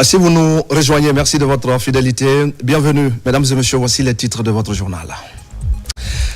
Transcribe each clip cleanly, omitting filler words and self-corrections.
Si vous nous rejoignez, merci de votre fidélité. Bienvenue, mesdames et messieurs, voici les titres de votre journal.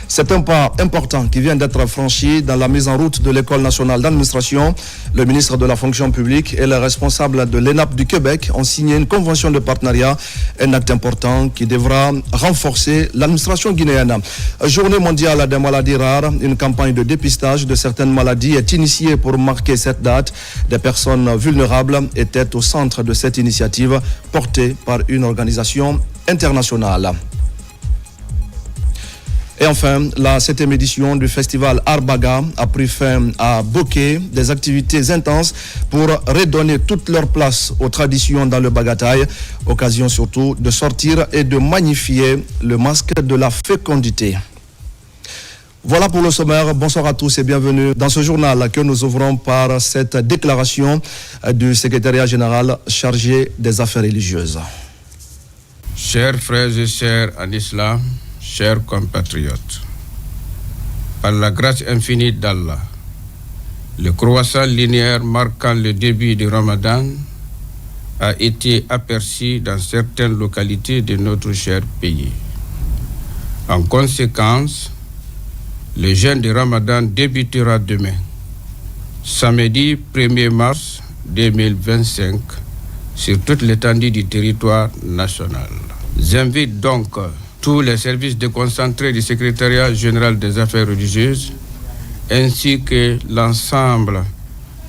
C'est un pas important qui vient d'être franchi dans la mise en route de l'École nationale d'administration. Le ministre de la fonction publique et le responsable de l'ENAP du Québec ont signé une convention de partenariat, un acte important qui devra renforcer l'administration guinéenne. Journée mondiale des maladies rares, une campagne de dépistage de certaines maladies est initiée pour marquer cette date. Des personnes vulnérables étaient au centre de cette initiative portée par une organisation internationale. Et enfin, la 7e édition du festival Arbaga a pris fin à Boké, des activités intenses pour redonner toute leur place aux traditions dans le bagataï, occasion surtout de sortir et de magnifier le masque de la fécondité. Voilà pour le sommaire. Bonsoir à tous et bienvenue dans ce journal que nous ouvrons par cette déclaration du secrétariat général chargé des affaires religieuses. Chers frères et sœurs en islam, chers compatriotes, par la grâce infinie d'Allah, le croissant linéaire marquant le début du Ramadan a été aperçu dans certaines localités de notre cher pays. En conséquence, le jeûne du Ramadan débutera demain, samedi 1er mars 2025, sur toute l'étendue du territoire national. J'invite donc tous les services déconcentrés du secrétariat général des affaires religieuses, ainsi que l'ensemble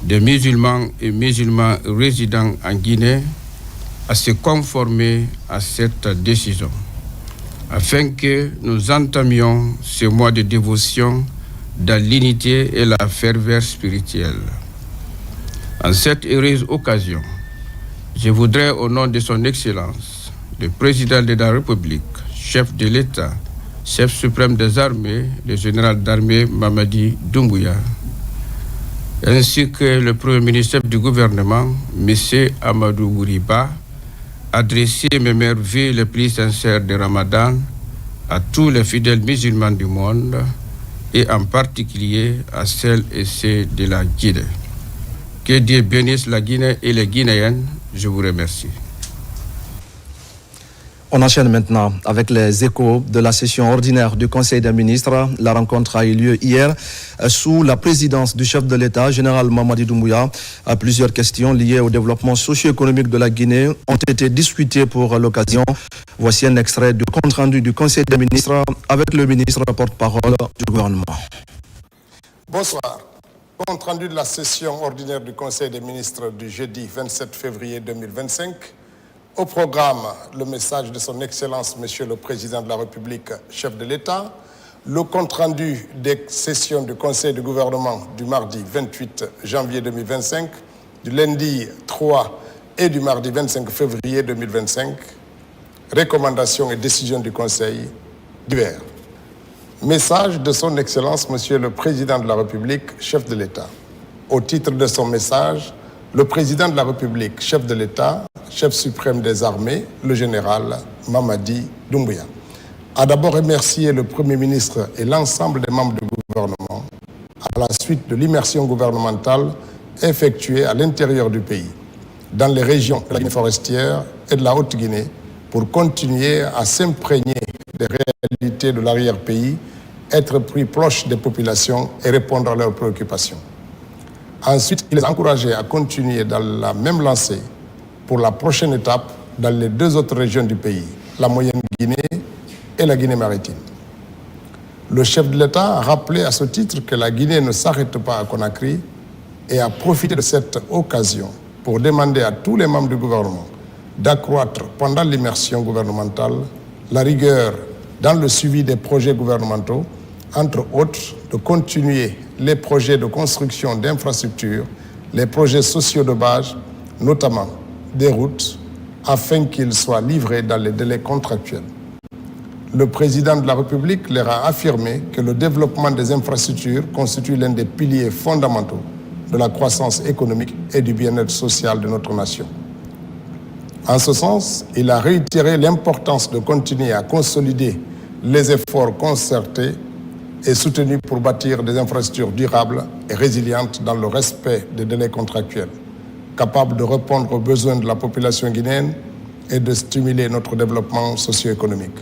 des musulmans et musulmans résidant en Guinée, à se conformer à cette décision, afin que nous entamions ce mois de dévotion dans l'unité et la ferveur spirituelle. En cette heureuse occasion, je voudrais, au nom de son Excellence, le Président de la République, chef de l'État, chef suprême des armées, le général d'armée Mamadi Doumbouya, ainsi que le Premier ministre du gouvernement, M. Amadou Bouriba, adresser mes meilleurs vœux les plus sincères de Ramadan à tous les fidèles musulmans du monde et en particulier à celles et ceux de la Guinée. Que Dieu bénisse la Guinée et les Guinéennes. Je vous remercie. On enchaîne maintenant avec les échos de la session ordinaire du Conseil des ministres. La rencontre a eu lieu hier sous la présidence du chef de l'État, général Mamadi Doumbouya. Plusieurs questions liées au développement socio-économique de la Guinée ont été discutées pour l'occasion. Voici un extrait du compte-rendu du Conseil des ministres avec le ministre porte-parole du gouvernement. Bonsoir. Compte-rendu de la session ordinaire du Conseil des ministres du jeudi 27 février 2025. Au programme, le message de son Excellence, Monsieur le Président de la République, chef de l'État, le compte-rendu des sessions du Conseil de gouvernement du mardi 28 janvier 2025, du lundi 3 et du mardi 25 février 2025, recommandations et décisions du Conseil divers. Message de son Excellence, Monsieur le Président de la République, chef de l'État. Au titre de son message, le Président de la République, chef de l'État, chef suprême des armées, le général Mamadi Doumbouya, a d'abord remercié le Premier ministre et l'ensemble des membres du gouvernement à la suite de l'immersion gouvernementale effectuée à l'intérieur du pays, dans les régions de la Guinée forestière et de la Haute-Guinée, pour continuer à s'imprégner des réalités de l'arrière-pays, être plus proche des populations et répondre à leurs préoccupations. Ensuite, il les a encouragés à continuer dans la même lancée pour la prochaine étape dans les deux autres régions du pays, la Moyenne-Guinée et la Guinée maritime. Le chef de l'État a rappelé à ce titre que la Guinée ne s'arrête pas à Conakry et a profité de cette occasion pour demander à tous les membres du gouvernement d'accroître pendant l'immersion gouvernementale la rigueur dans le suivi des projets gouvernementaux, entre autres de continuer les projets de construction d'infrastructures, les projets sociaux de base, notamment des routes, afin qu'ils soient livrés dans les délais contractuels. Le président de la République leur a affirmé que le développement des infrastructures constitue l'un des piliers fondamentaux de la croissance économique et du bien-être social de notre nation. En ce sens, il a réitéré l'importance de continuer à consolider les efforts concertés et soutenus pour bâtir des infrastructures durables et résilientes dans le respect des délais contractuels. capable de répondre aux besoins de la population guinéenne et de stimuler notre développement socio-économique.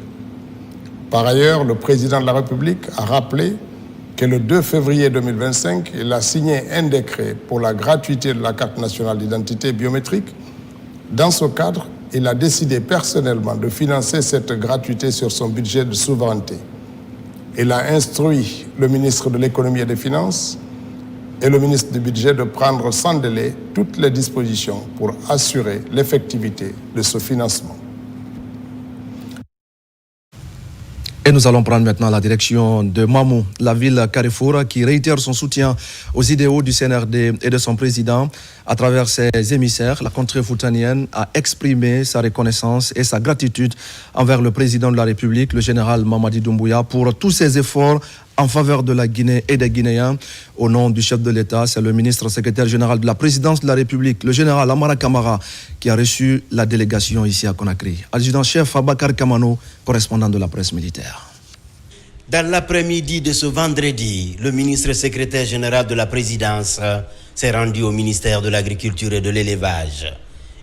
Par ailleurs, le président de la République a rappelé que le 2 février 2025, il a signé un décret pour la gratuité de la carte nationale d'identité biométrique. Dans ce cadre, il a décidé personnellement de financer cette gratuité sur son budget de souveraineté. Il a instruit le ministre de l'Économie et des Finances et le ministre du Budget de prendre sans délai toutes les dispositions pour assurer l'effectivité de ce financement. Et nous allons prendre maintenant la direction de Mamou, la ville Carrefour, qui réitère son soutien aux idéaux du CNRD et de son président. À travers ses émissaires, la contrée foutanienne a exprimé sa reconnaissance et sa gratitude envers le président de la République, le général Mamadi Doumbouya, pour tous ses efforts en faveur de la Guinée et des Guinéens. Au nom du chef de l'État, c'est le ministre secrétaire général de la présidence de la République, le général Amara Kamara, qui a reçu la délégation ici à Conakry. Adjudant-chef Abakar Kamano, correspondant de la presse militaire. Dans l'après-midi de ce vendredi, le ministre secrétaire général de la présidence s'est rendu au ministère de l'Agriculture et de l'Élevage.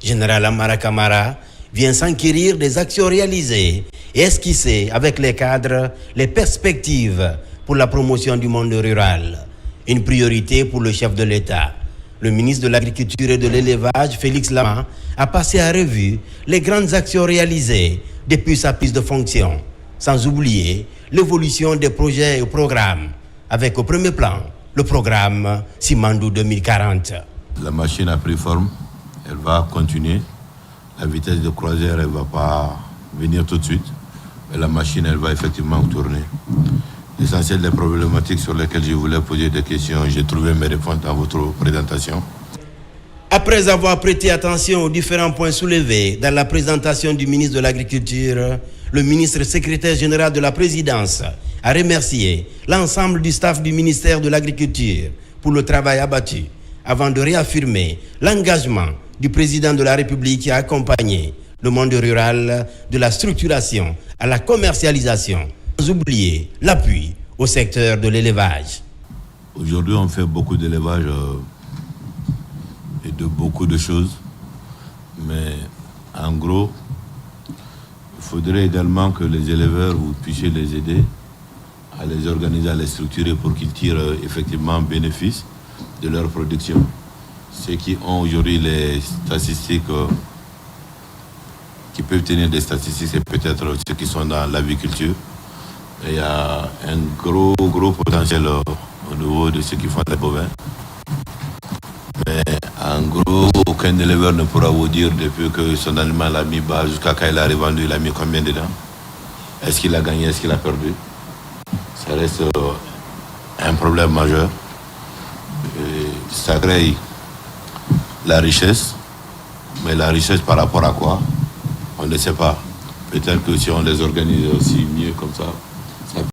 Général Amara Kamara vient s'enquérir des actions réalisées et esquisser avec les cadres les perspectives pour la promotion du monde rural. Une priorité pour le chef de l'État. Le ministre de l'Agriculture et de l'Élevage, Félix Lama, a passé à revue les grandes actions réalisées depuis sa prise de fonction, sans oublier l'évolution des projets et programmes, avec au premier plan le programme Simandou 2040. La machine a pris forme, elle va continuer. La vitesse de croisière, elle ne va pas venir tout de suite, mais la machine, elle va effectivement tourner. L'essentiel des problématiques sur lesquelles je voulais poser des questions, j'ai trouvé mes réponses dans votre présentation. Après avoir prêté attention aux différents points soulevés dans la présentation du ministre de l'Agriculture, le ministre secrétaire général de la présidence a remercié l'ensemble du staff du ministère de l'Agriculture pour le travail abattu, avant de réaffirmer l'engagement du président de la République qui a accompagné le monde rural de la structuration à la commercialisation, sans oublier l'appui au secteur de l'élevage. Aujourd'hui, on fait beaucoup d'élevage et de beaucoup de choses, mais en gros, il faudrait également que les éleveurs, vous puissiez les aider à les organiser, à les structurer pour qu'ils tirent effectivement bénéfice de leur production. Ceux qui ont aujourd'hui les statistiques, qui peuvent tenir des statistiques, c'est peut-être ceux qui sont dans l'aviculture. Il y a un gros potentiel au niveau de ceux qui font des bovins. Mais en gros, aucun éleveur ne pourra vous dire depuis que son animal a mis bas jusqu'à quand il a revendu, il a mis combien dedans. Est-ce qu'il a gagné, est-ce qu'il a perdu? Ça reste un problème majeur. Et ça crée la richesse, mais la richesse par rapport à quoi? On ne sait pas. Peut-être que si on les organise aussi mieux comme ça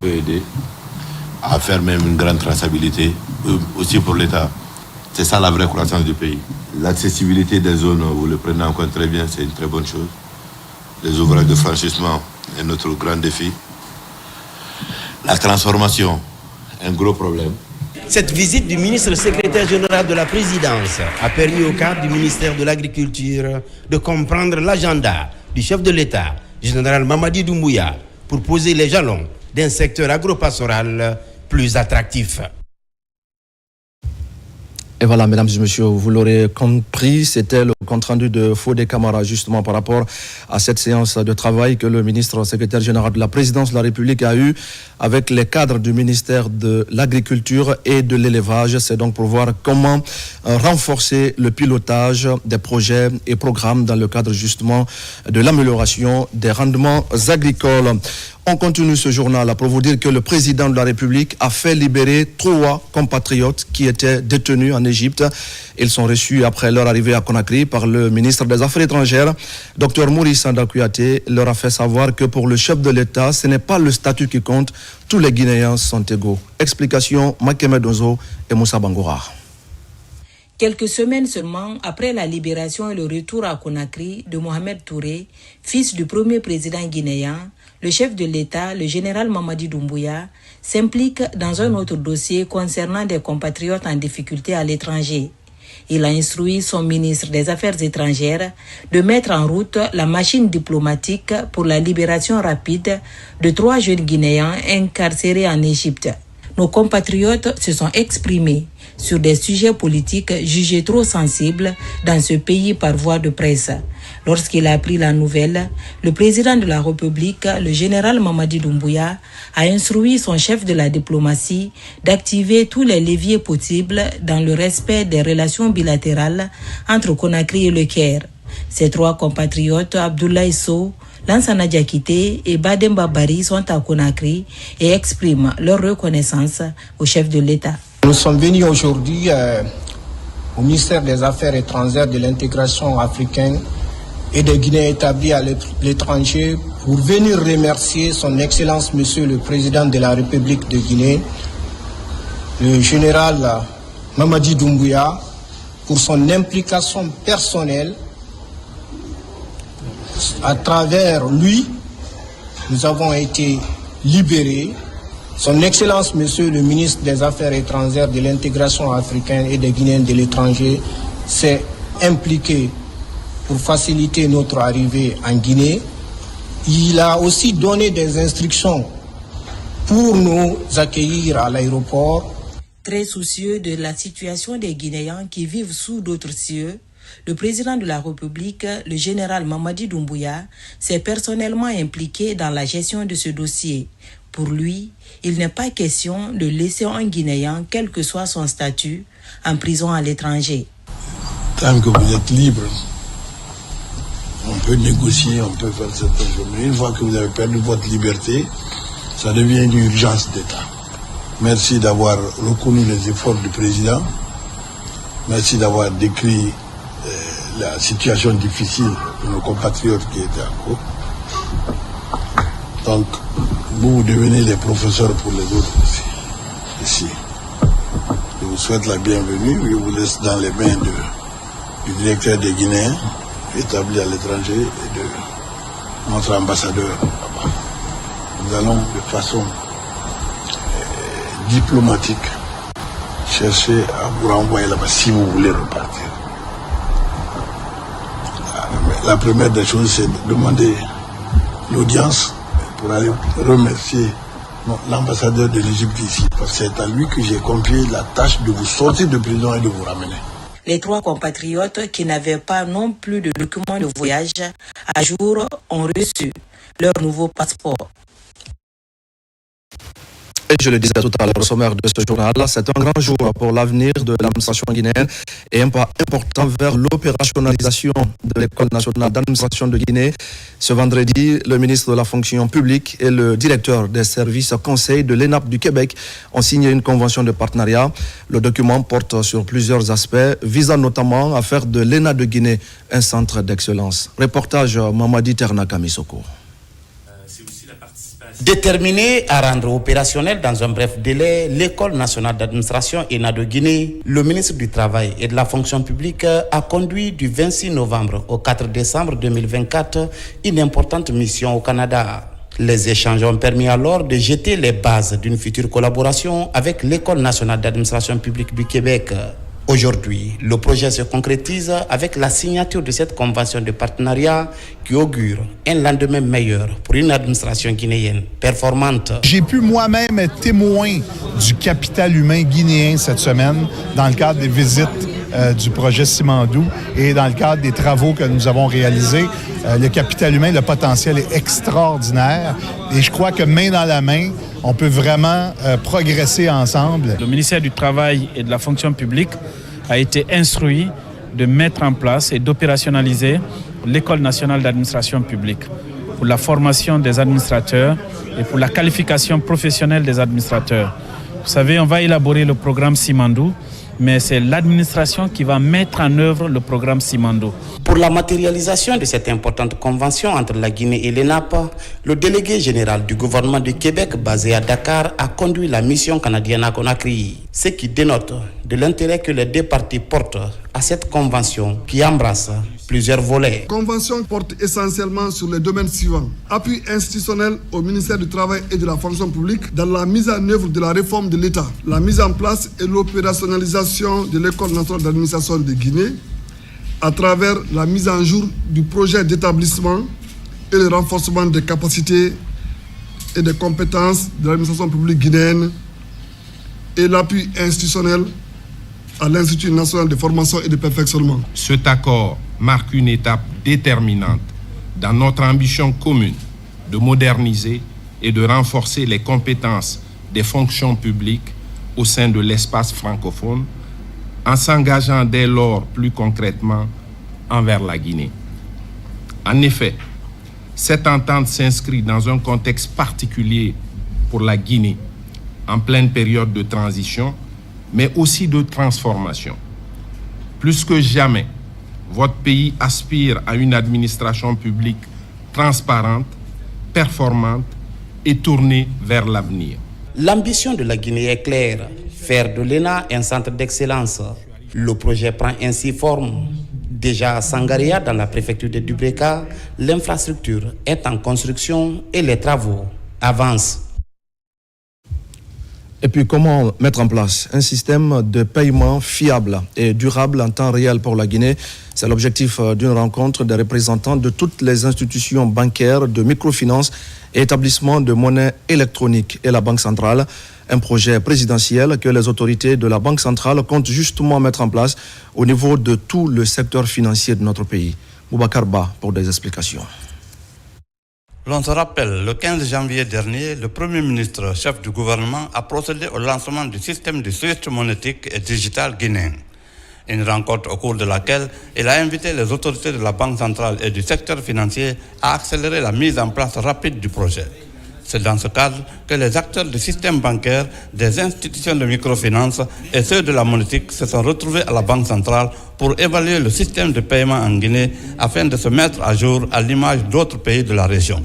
peut aider à faire même une grande traçabilité, aussi pour l'État. C'est ça la vraie croissance du pays. L'accessibilité des zones, vous le prenez en compte très bien, c'est une très bonne chose. Les ouvrages de franchissement est notre grand défi. La transformation, un gros problème. Cette visite du ministre secrétaire général de la présidence a permis au cadre du ministère de l'Agriculture de comprendre l'agenda du chef de l'État, général Mamadi Doumbouya, pour poser les jalons d'un secteur agropastoral plus attractif. Et voilà, mesdames et messieurs, vous l'aurez compris, c'était le compte-rendu de Fodé Camara, justement par rapport à cette séance de travail que le ministre secrétaire général de la présidence de la République a eue avec les cadres du ministère de l'Agriculture et de l'Élevage. C'est donc pour voir comment renforcer le pilotage des projets et programmes dans le cadre justement de l'amélioration des rendements agricoles. On continue ce journal pour vous dire que le président de la République a fait libérer 3 compatriotes qui étaient détenus en Égypte. Ils sont reçus après leur arrivée à Conakry par le ministre des Affaires étrangères. Dr Maurice Sanda Kouyaté leur a fait savoir que pour le chef de l'État, ce n'est pas le statut qui compte. Tous les Guinéens sont égaux. Explication, Makeme Dozo et Moussa Bangoura. Quelques semaines seulement après la libération et le retour à Conakry de Mohamed Touré, fils du premier président guinéen, le chef de l'État, le général Mamadi Doumbouya, s'implique dans un autre dossier concernant des compatriotes en difficulté à l'étranger. Il a instruit son ministre des Affaires étrangères de mettre en route la machine diplomatique pour la libération rapide de 3 jeunes Guinéens incarcérés en Égypte. Nos compatriotes se sont exprimés sur des sujets politiques jugés trop sensibles dans ce pays par voie de presse. Lorsqu'il a appris la nouvelle, le président de la République, le général Mamadi Doumbouya, a instruit son chef de la diplomatie d'activer tous les leviers possibles dans le respect des relations bilatérales entre Conakry et le Caire. Ses 3 compatriotes, Abdoulaye Sow, Lansana Diakité et Bademba Bari, sont à Conakry et expriment leur reconnaissance au chef de l'État. Nous sommes venus aujourd'hui au ministère des Affaires étrangères, de l'intégration africaine et des Guinéens établis à l'étranger pour venir remercier son Excellence Monsieur le Président de la République de Guinée, le général Mamadi Doumbouya, pour son implication personnelle. À travers lui, nous avons été libérés. Son Excellence Monsieur le Ministre des Affaires étrangères, de l'intégration africaine et des Guinéens de l'étranger s'est impliqué pour faciliter notre arrivée en Guinée. Il a aussi donné des instructions pour nous accueillir à l'aéroport. Très soucieux de la situation des Guinéens qui vivent sous d'autres cieux, le président de la République, le général Mamadi Doumbouya, s'est personnellement impliqué dans la gestion de ce dossier. Pour lui, il n'est pas question de laisser un Guinéen, quel que soit son statut, en prison à l'étranger. Tant que vous êtes libre, on peut négocier, on peut faire certaines choses. Mais une fois que vous avez perdu votre liberté, ça devient une urgence d'État. Merci d'avoir reconnu les efforts du président. Merci d'avoir décrit la situation difficile de nos compatriotes qui étaient en cours. Donc, vous devenez les professeurs pour les autres aussi, ici. Je vous souhaite la bienvenue. Je vous laisse dans les mains du directeur des Guinéens, établi à l'étranger, et de notre ambassadeur là-bas. Nous allons de façon diplomatique chercher à vous renvoyer là-bas si vous voulez repartir. La première des choses, c'est de demander l'audience pour aller remercier l'ambassadeur de l'Égypte ici, parce que c'est à lui que j'ai confié la tâche de vous sortir de prison et de vous ramener. Les 3 compatriotes qui n'avaient pas non plus de documents de voyage à jour ont reçu leur nouveau passeport. Et je le disais tout à l'heure au sommaire de ce journal, c'est un grand jour pour l'avenir de l'administration guinéenne et un pas important vers l'opérationnalisation de l'École nationale d'administration de Guinée. Ce vendredi, le ministre de la fonction publique et le directeur des services conseils de l'ENAP du Québec ont signé une convention de partenariat. Le document porte sur plusieurs aspects, visant notamment à faire de l'ENA de Guinée un centre d'excellence. Reportage Mamadi Ternaka Misoko. Déterminé à rendre opérationnel dans un bref délai l'École nationale d'administration ENA de Guinée, le ministre du Travail et de la fonction publique a conduit du 26 novembre au 4 décembre 2024 une importante mission au Canada. Les échanges ont permis alors de jeter les bases d'une future collaboration avec l'École nationale d'administration publique du Québec. Aujourd'hui, le projet se concrétise avec la signature de cette convention de partenariat qui augure un lendemain meilleur pour une administration guinéenne performante. J'ai pu moi-même être témoin du capital humain guinéen cette semaine dans le cadre des visites du projet Simandou et dans le cadre des travaux que nous avons réalisés. Le capital humain, le potentiel est extraordinaire et je crois que main dans la main, on peut vraiment progresser ensemble. Le ministère du Travail et de la fonction publique a été instruit de mettre en place et d'opérationnaliser l'École nationale d'administration publique pour la formation des administrateurs et pour la qualification professionnelle des administrateurs. Vous savez, on va élaborer le programme Simandou, mais c'est l'administration qui va mettre en œuvre le programme Simandou. Pour la matérialisation de cette importante convention entre la Guinée et l'ENAP, le délégué général du gouvernement du Québec basé à Dakar a conduit la mission canadienne à Conakry, ce qui dénote de l'intérêt que les deux parties portent à cette convention qui embrasse plusieurs volets. La convention porte essentiellement sur les domaines suivants. Appui institutionnel au ministère du Travail et de la fonction publique dans la mise en œuvre de la réforme de l'État, la mise en place et l'opérationnalisation de l'École nationale d'administration de Guinée, à travers la mise en jour du projet d'établissement et le renforcement des capacités et des compétences de l'administration publique guinéenne et l'appui institutionnel à l'Institut national de formation et de perfectionnement. Cet accord marque une étape déterminante dans notre ambition commune de moderniser et de renforcer les compétences des fonctions publiques au sein de l'espace francophone, en s'engageant dès lors plus concrètement envers la Guinée. En effet, cette entente s'inscrit dans un contexte particulier pour la Guinée, en pleine période de transition, mais aussi de transformation. Plus que jamais, votre pays aspire à une administration publique transparente, performante et tournée vers l'avenir. L'ambition de la Guinée est claire, faire de l'ENA un centre d'excellence. Le projet prend ainsi forme. Déjà à Sangaria, dans la préfecture de Dubreka, l'infrastructure est en construction et les travaux avancent. Et puis, comment mettre en place un système de paiement fiable et durable en temps réel pour la Guinée? C'est l'objectif d'une rencontre des représentants de toutes les institutions bancaires, de microfinance et établissements de monnaie électronique et la Banque centrale. Un projet présidentiel que les autorités de la Banque centrale comptent justement mettre en place au niveau de tout le secteur financier de notre pays. Boubacar Ba pour des explications. L'on se rappelle, le 15 janvier dernier, le Premier ministre, chef du gouvernement, a procédé au lancement du système de SWIFT monétique et digital guinéen. Une rencontre au cours de laquelle il a invité les autorités de la Banque centrale et du secteur financier à accélérer la mise en place rapide du projet. C'est dans ce cadre que les acteurs du système bancaire, des institutions de microfinance et ceux de la monétique se sont retrouvés à la Banque centrale pour évaluer le système de paiement en Guinée afin de se mettre à jour à l'image d'autres pays de la région.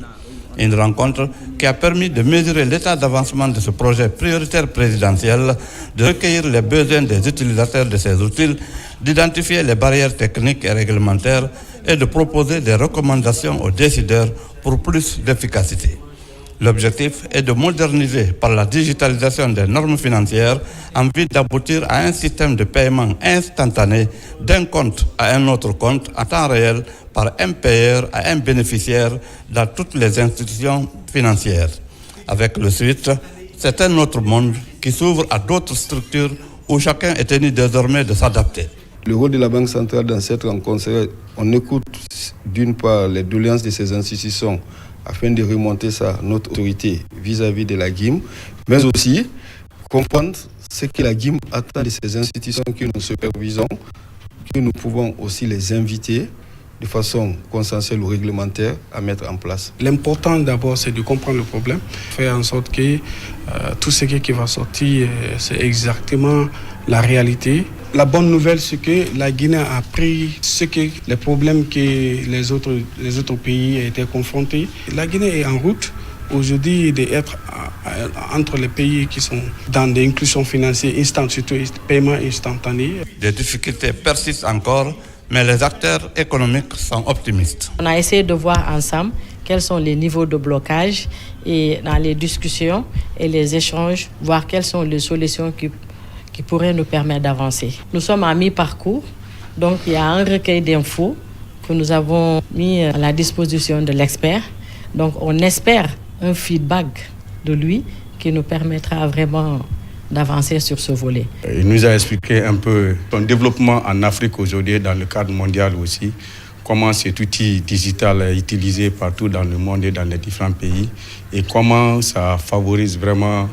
Une rencontre qui a permis de mesurer l'état d'avancement de ce projet prioritaire présidentiel, de recueillir les besoins des utilisateurs de ces outils, d'identifier les barrières techniques et réglementaires et de proposer des recommandations aux décideurs pour plus d'efficacité. L'objectif est de moderniser par la digitalisation des normes financières en vue d'aboutir à un système de paiement instantané d'un compte à un autre compte en temps réel par un payeur à un bénéficiaire dans toutes les institutions financières. Avec le SWIFT, c'est un autre monde qui s'ouvre à d'autres structures où chacun est tenu désormais de s'adapter. Le rôle de la Banque centrale dans cette rencontre, c'est qu'on écoute d'une part les doléances de ces institutions afin de remonter ça, notre autorité vis-à-vis de la GIM, mais aussi comprendre ce que la GIM attend de ces institutions que nous supervisons, que nous pouvons aussi les inviter de façon consensuelle ou réglementaire à mettre en place. L'important d'abord, c'est de comprendre le problème, faire en sorte que tout ce qui va sortir, c'est exactement la réalité. La bonne nouvelle, c'est que la Guinée a pris les problèmes que les autres pays étaient confrontés. La Guinée est en route aujourd'hui d'être entre les pays qui sont dans des inclusions financières instantanées, surtout paiement instantané. Des difficultés persistent encore, mais les acteurs économiques sont optimistes. On a essayé de voir ensemble quels sont les niveaux de blocage et dans les discussions et les échanges, voir quelles sont les solutions qui pourraient nous permettre d'avancer. Nous sommes à mi-parcours, donc il y a un recueil d'infos que nous avons mis à la disposition de l'expert. Donc on espère un feedback de lui qui nous permettra vraiment d'avancer sur ce volet. Il nous a expliqué un peu son développement en Afrique aujourd'hui, dans le cadre mondial aussi, comment cet outil digital est utilisé partout dans le monde et dans les différents pays et comment ça favorise vraiment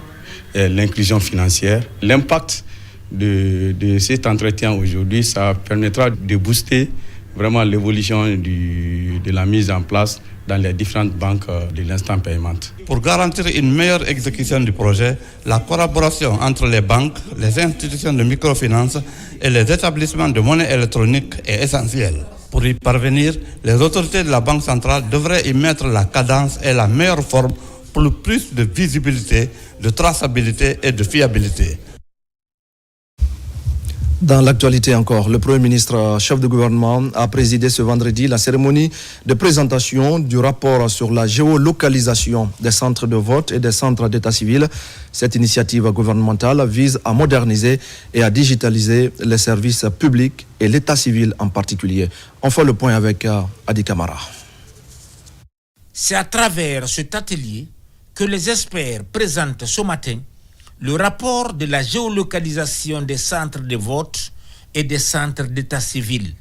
l'inclusion financière. L'impact de cet entretien aujourd'hui, ça permettra de booster vraiment l'évolution de la mise en place dans les différentes banques de l'instant paiement. Pour garantir une meilleure exécution du projet, la collaboration entre les banques, les institutions de microfinance et les établissements de monnaie électronique est essentielle. Pour y parvenir, les autorités de la Banque centrale devraient y mettre la cadence et la meilleure forme pour le plus de visibilité, de traçabilité et de fiabilité. Dans l'actualité encore, le Premier ministre, chef de gouvernement, a présidé ce vendredi la cérémonie de présentation du rapport sur la géolocalisation des centres de vote et des centres d'état civil. Cette initiative gouvernementale vise à moderniser et à digitaliser les services publics et l'état civil en particulier. On fait le point avec Adi Kamara. C'est à travers cet atelier que les experts présentent ce matin le rapport de la géolocalisation des centres de vote et des centres d'état civil,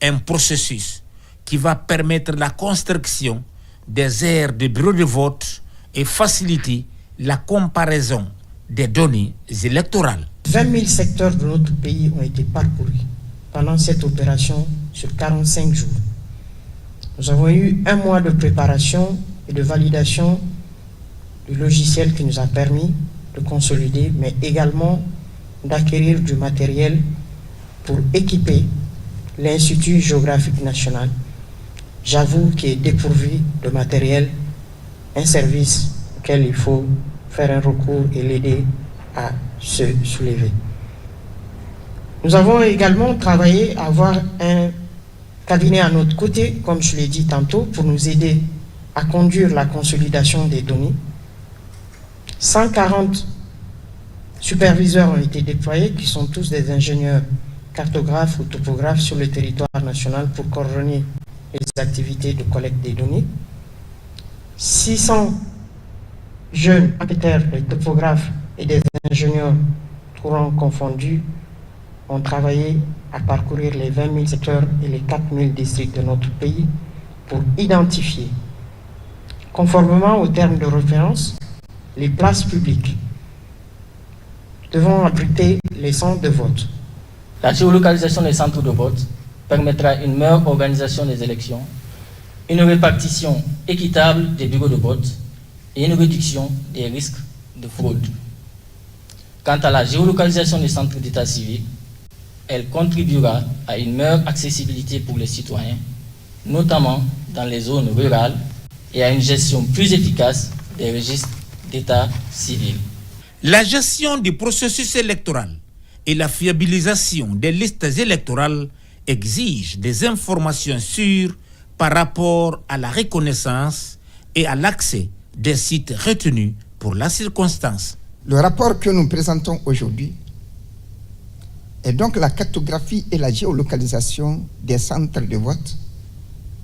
un processus qui va permettre la construction des aires de bureaux de vote et faciliter la comparaison des données électorales. 20 000 secteurs de notre pays ont été parcourus pendant cette opération sur 45 jours. Nous avons eu 1 mois de préparation et de validation du logiciel qui nous a permis de consolider, mais également d'acquérir du matériel pour équiper l'Institut géographique national. J'avoue qu'il est dépourvu de matériel, un service auquel il faut faire un recours et l'aider à se soulever. Nous avons également travaillé à avoir un cabinet à notre côté, comme je l'ai dit tantôt, pour nous aider à conduire la consolidation des données. 140 superviseurs ont été déployés, qui sont tous des ingénieurs cartographes ou topographes sur le territoire national pour coordonner les activités de collecte des données. 600 jeunes enquêteurs, des topographes et des ingénieurs courants confondus ont travaillé à parcourir les 20 000 secteurs et les 4 000 districts de notre pays pour identifier, conformément aux termes de référence, les places publiques devant abriter les centres de vote. La géolocalisation des centres de vote permettra une meilleure organisation des élections, une répartition équitable des bureaux de vote et une réduction des risques de fraude. Quant à la géolocalisation des centres d'état civil, elle contribuera à une meilleure accessibilité pour les citoyens, notamment dans les zones rurales, et à une gestion plus efficace des registres d'état civil. La gestion du processus électoral et la fiabilisation des listes électorales exigent des informations sûres par rapport à la reconnaissance et à l'accès des sites retenus pour la circonstance. Le rapport que nous présentons aujourd'hui est donc la cartographie et la géolocalisation des centres de vote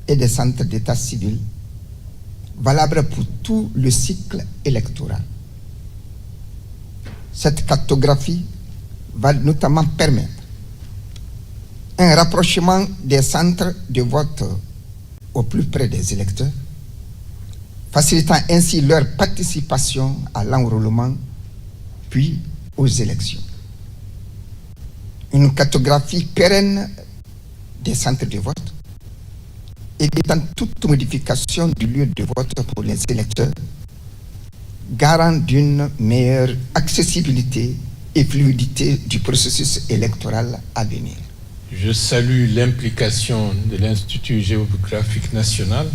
et des centres d'état civil, valables pour tout le cycle électoral. Cette cartographie va notamment permettre un rapprochement des centres de vote au plus près des électeurs, facilitant ainsi leur participation à l'enrôlement puis aux élections. Une cartographie pérenne des centres de vote, évitant toute modification du lieu de vote pour les électeurs, garant d'une meilleure accessibilité et fluidité du processus électoral à venir. Je salue l'implication de l'Institut géographique national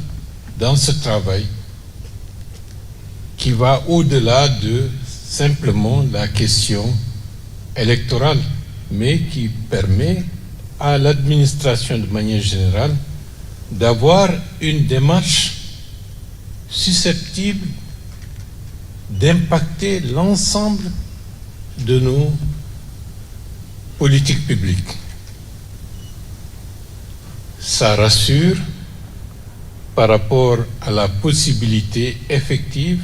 dans ce travail qui va au-delà de simplement la question électorale, mais qui permet à l'administration de manière générale d'avoir une démarche susceptible d'impacter l'ensemble de nos politiques publiques. Ça rassure par rapport à la possibilité effective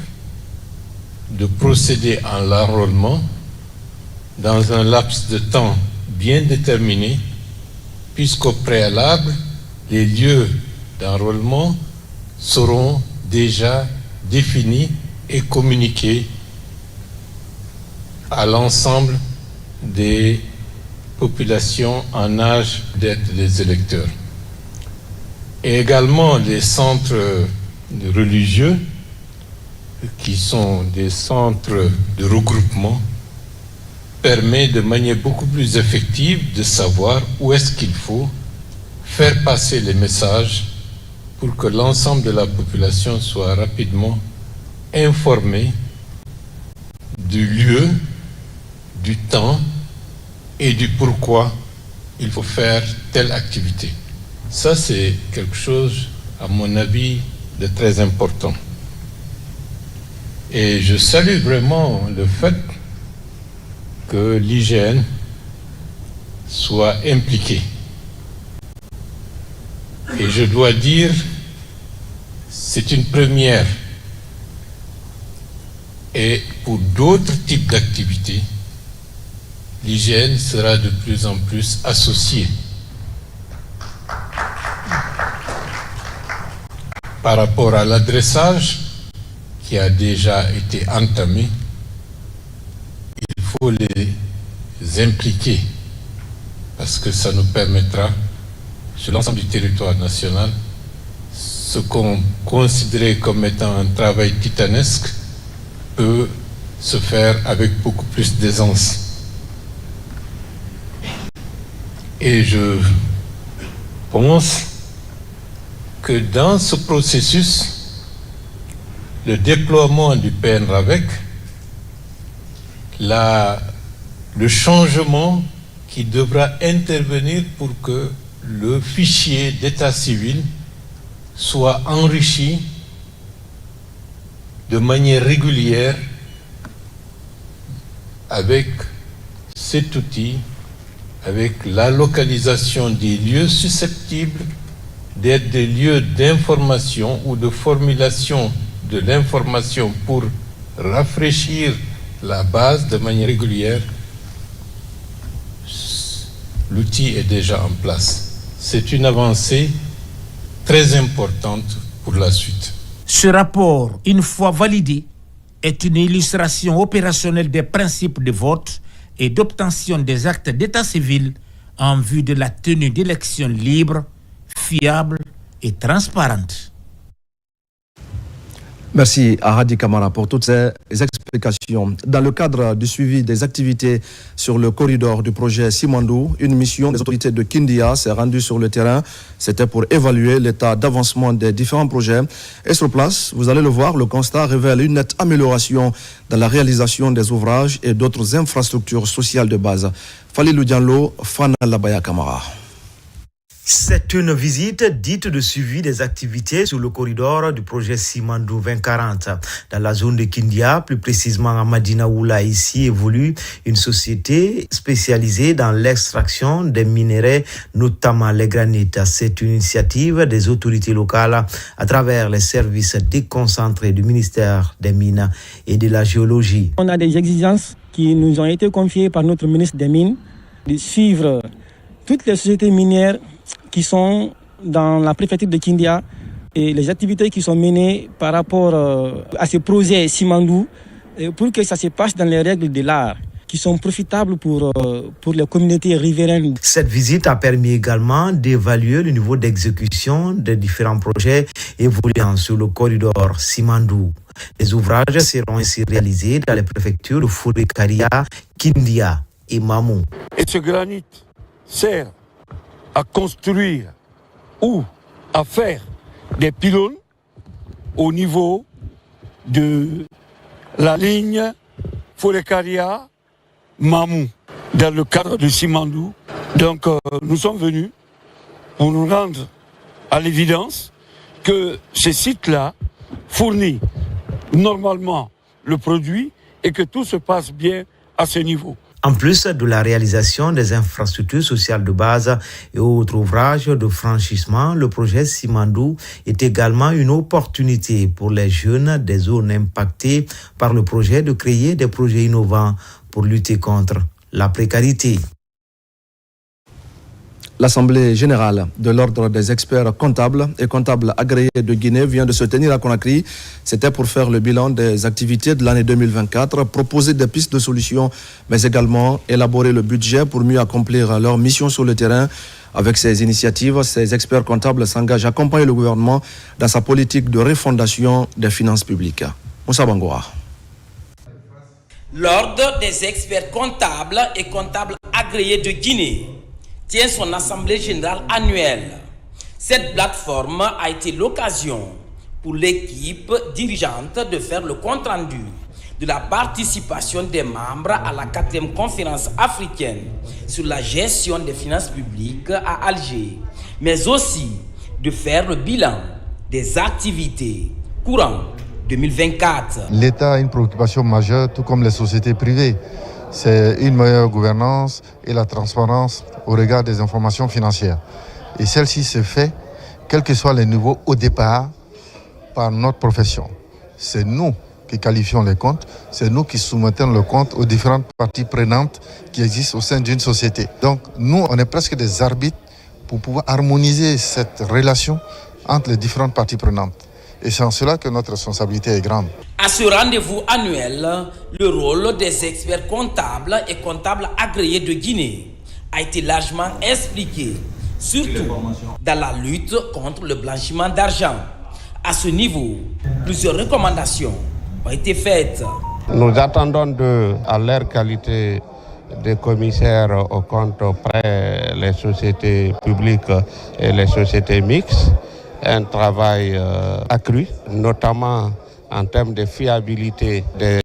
de procéder à l'enrôlement dans un laps de temps bien déterminé, puisqu'au préalable, les lieux d'enrôlement seront déjà définis et communiqués à l'ensemble des populations en âge d'être des électeurs. Et également les centres religieux, qui sont des centres de regroupement, permet de manière beaucoup plus effective de savoir où est-ce qu'il faut faire passer les messages pour que l'ensemble de la population soit rapidement informée du lieu, du temps et du pourquoi il faut faire telle activité. Ça, c'est quelque chose, à mon avis, de très important. Et je salue vraiment le fait que l'IGN soit impliquée. Et je dois dire, c'est une première. Et pour d'autres types d'activités, l'IGN sera de plus en plus associée. Par rapport à l'adressage qui a déjà été entamé, il faut les impliquer parce que ça nous permettra, sur l'ensemble du territoire national, ce qu'on considérait comme étant un travail titanesque peut se faire avec beaucoup plus d'aisance. Et je pense que dans ce processus, le déploiement du PNRAVEC, le changement qui devra intervenir pour que le fichier d'état civil soit enrichi de manière régulière avec cet outil, avec la localisation des lieux susceptibles d'être des lieux d'information ou de formulation de l'information pour rafraîchir la base de manière régulière. L'outil est déjà en place. C'est une avancée très importante pour la suite. Ce rapport, une fois validé, est une illustration opérationnelle des principes de vote et d'obtention des actes d'état civil en vue de la tenue d'élections libres, fiables et transparentes. Merci à Hadi Kamara pour toutes ces explications. Dans le cadre du suivi des activités sur le corridor du projet Simandou, une mission des autorités de Kindia s'est rendue sur le terrain. C'était pour évaluer l'état d'avancement des différents projets. Et sur place, vous allez le voir, le constat révèle une nette amélioration dans la réalisation des ouvrages et d'autres infrastructures sociales de base. Falilou Diallo, Fana Labaya Kamara. C'est une visite dite de suivi des activités sur le corridor du projet Simandou 2040. Dans la zone de Kindia, plus précisément à Madina Oula, ici évolue une société spécialisée dans l'extraction des minéraux, notamment les granites. C'est une initiative des autorités locales à travers les services déconcentrés du ministère des Mines et de la Géologie. On a des exigences qui nous ont été confiées par notre ministre des Mines de suivre toutes les sociétés minières qui sont dans la préfecture de Kindia et les activités qui sont menées par rapport à ce projet Simandou pour que ça se passe dans les règles de l'art qui sont profitables pour les communautés riveraines. Cette visite a permis également d'évaluer le niveau d'exécution des différents projets évoluant sur le corridor Simandou. Les ouvrages seront ainsi réalisés dans les préfectures de Fouré-Karia, Kindia et Mamou. Et ce granit sert à construire ou à faire des pylônes au niveau de la ligne Fouré-Karia-Mamou dans le cadre de Simandou. Donc nous sommes venus pour nous rendre à l'évidence que ces sites-là fournissent normalement le produit et que tout se passe bien à ce niveau. En plus de la réalisation des infrastructures sociales de base et autres ouvrages de franchissement, le projet Simandou est également une opportunité pour les jeunes des zones impactées par le projet de créer des projets innovants pour lutter contre la précarité. L'Assemblée générale de l'Ordre des experts comptables et comptables agréés de Guinée vient de se tenir à Conakry. C'était pour faire le bilan des activités de l'année 2024, proposer des pistes de solutions, mais également élaborer le budget pour mieux accomplir leur mission sur le terrain. Avec ces initiatives, ces experts comptables s'engagent à accompagner le gouvernement dans sa politique de refondation des finances publiques. Moussa Bangoura. L'Ordre des experts comptables et comptables agréés de Guinée tient son assemblée générale annuelle. Cette plateforme a été l'occasion pour l'équipe dirigeante de faire le compte-rendu de la participation des membres à la 4e conférence africaine sur la gestion des finances publiques à Alger, mais aussi de faire le bilan des activités courant 2024. L'État a une préoccupation majeure, tout comme les sociétés privées. C'est une meilleure gouvernance et la transparence au regard des informations financières. Et celle-ci se fait, quels que soient les niveaux au départ, par notre profession. C'est nous qui qualifions les comptes, c'est nous qui soumettons le compte aux différentes parties prenantes qui existent au sein d'une société. Donc nous, on est presque des arbitres pour pouvoir harmoniser cette relation entre les différentes parties prenantes. Et c'est en cela que notre responsabilité est grande. À ce rendez-vous annuel, le rôle des experts comptables et comptables agréés de Guinée a été largement expliqué, surtout dans la lutte contre le blanchiment d'argent. À ce niveau, plusieurs recommandations ont été faites. Nous attendons d'eux, à leur qualité de commissaires aux comptes près les sociétés publiques et les sociétés mixtes, un travail accru, notamment en termes de fiabilité de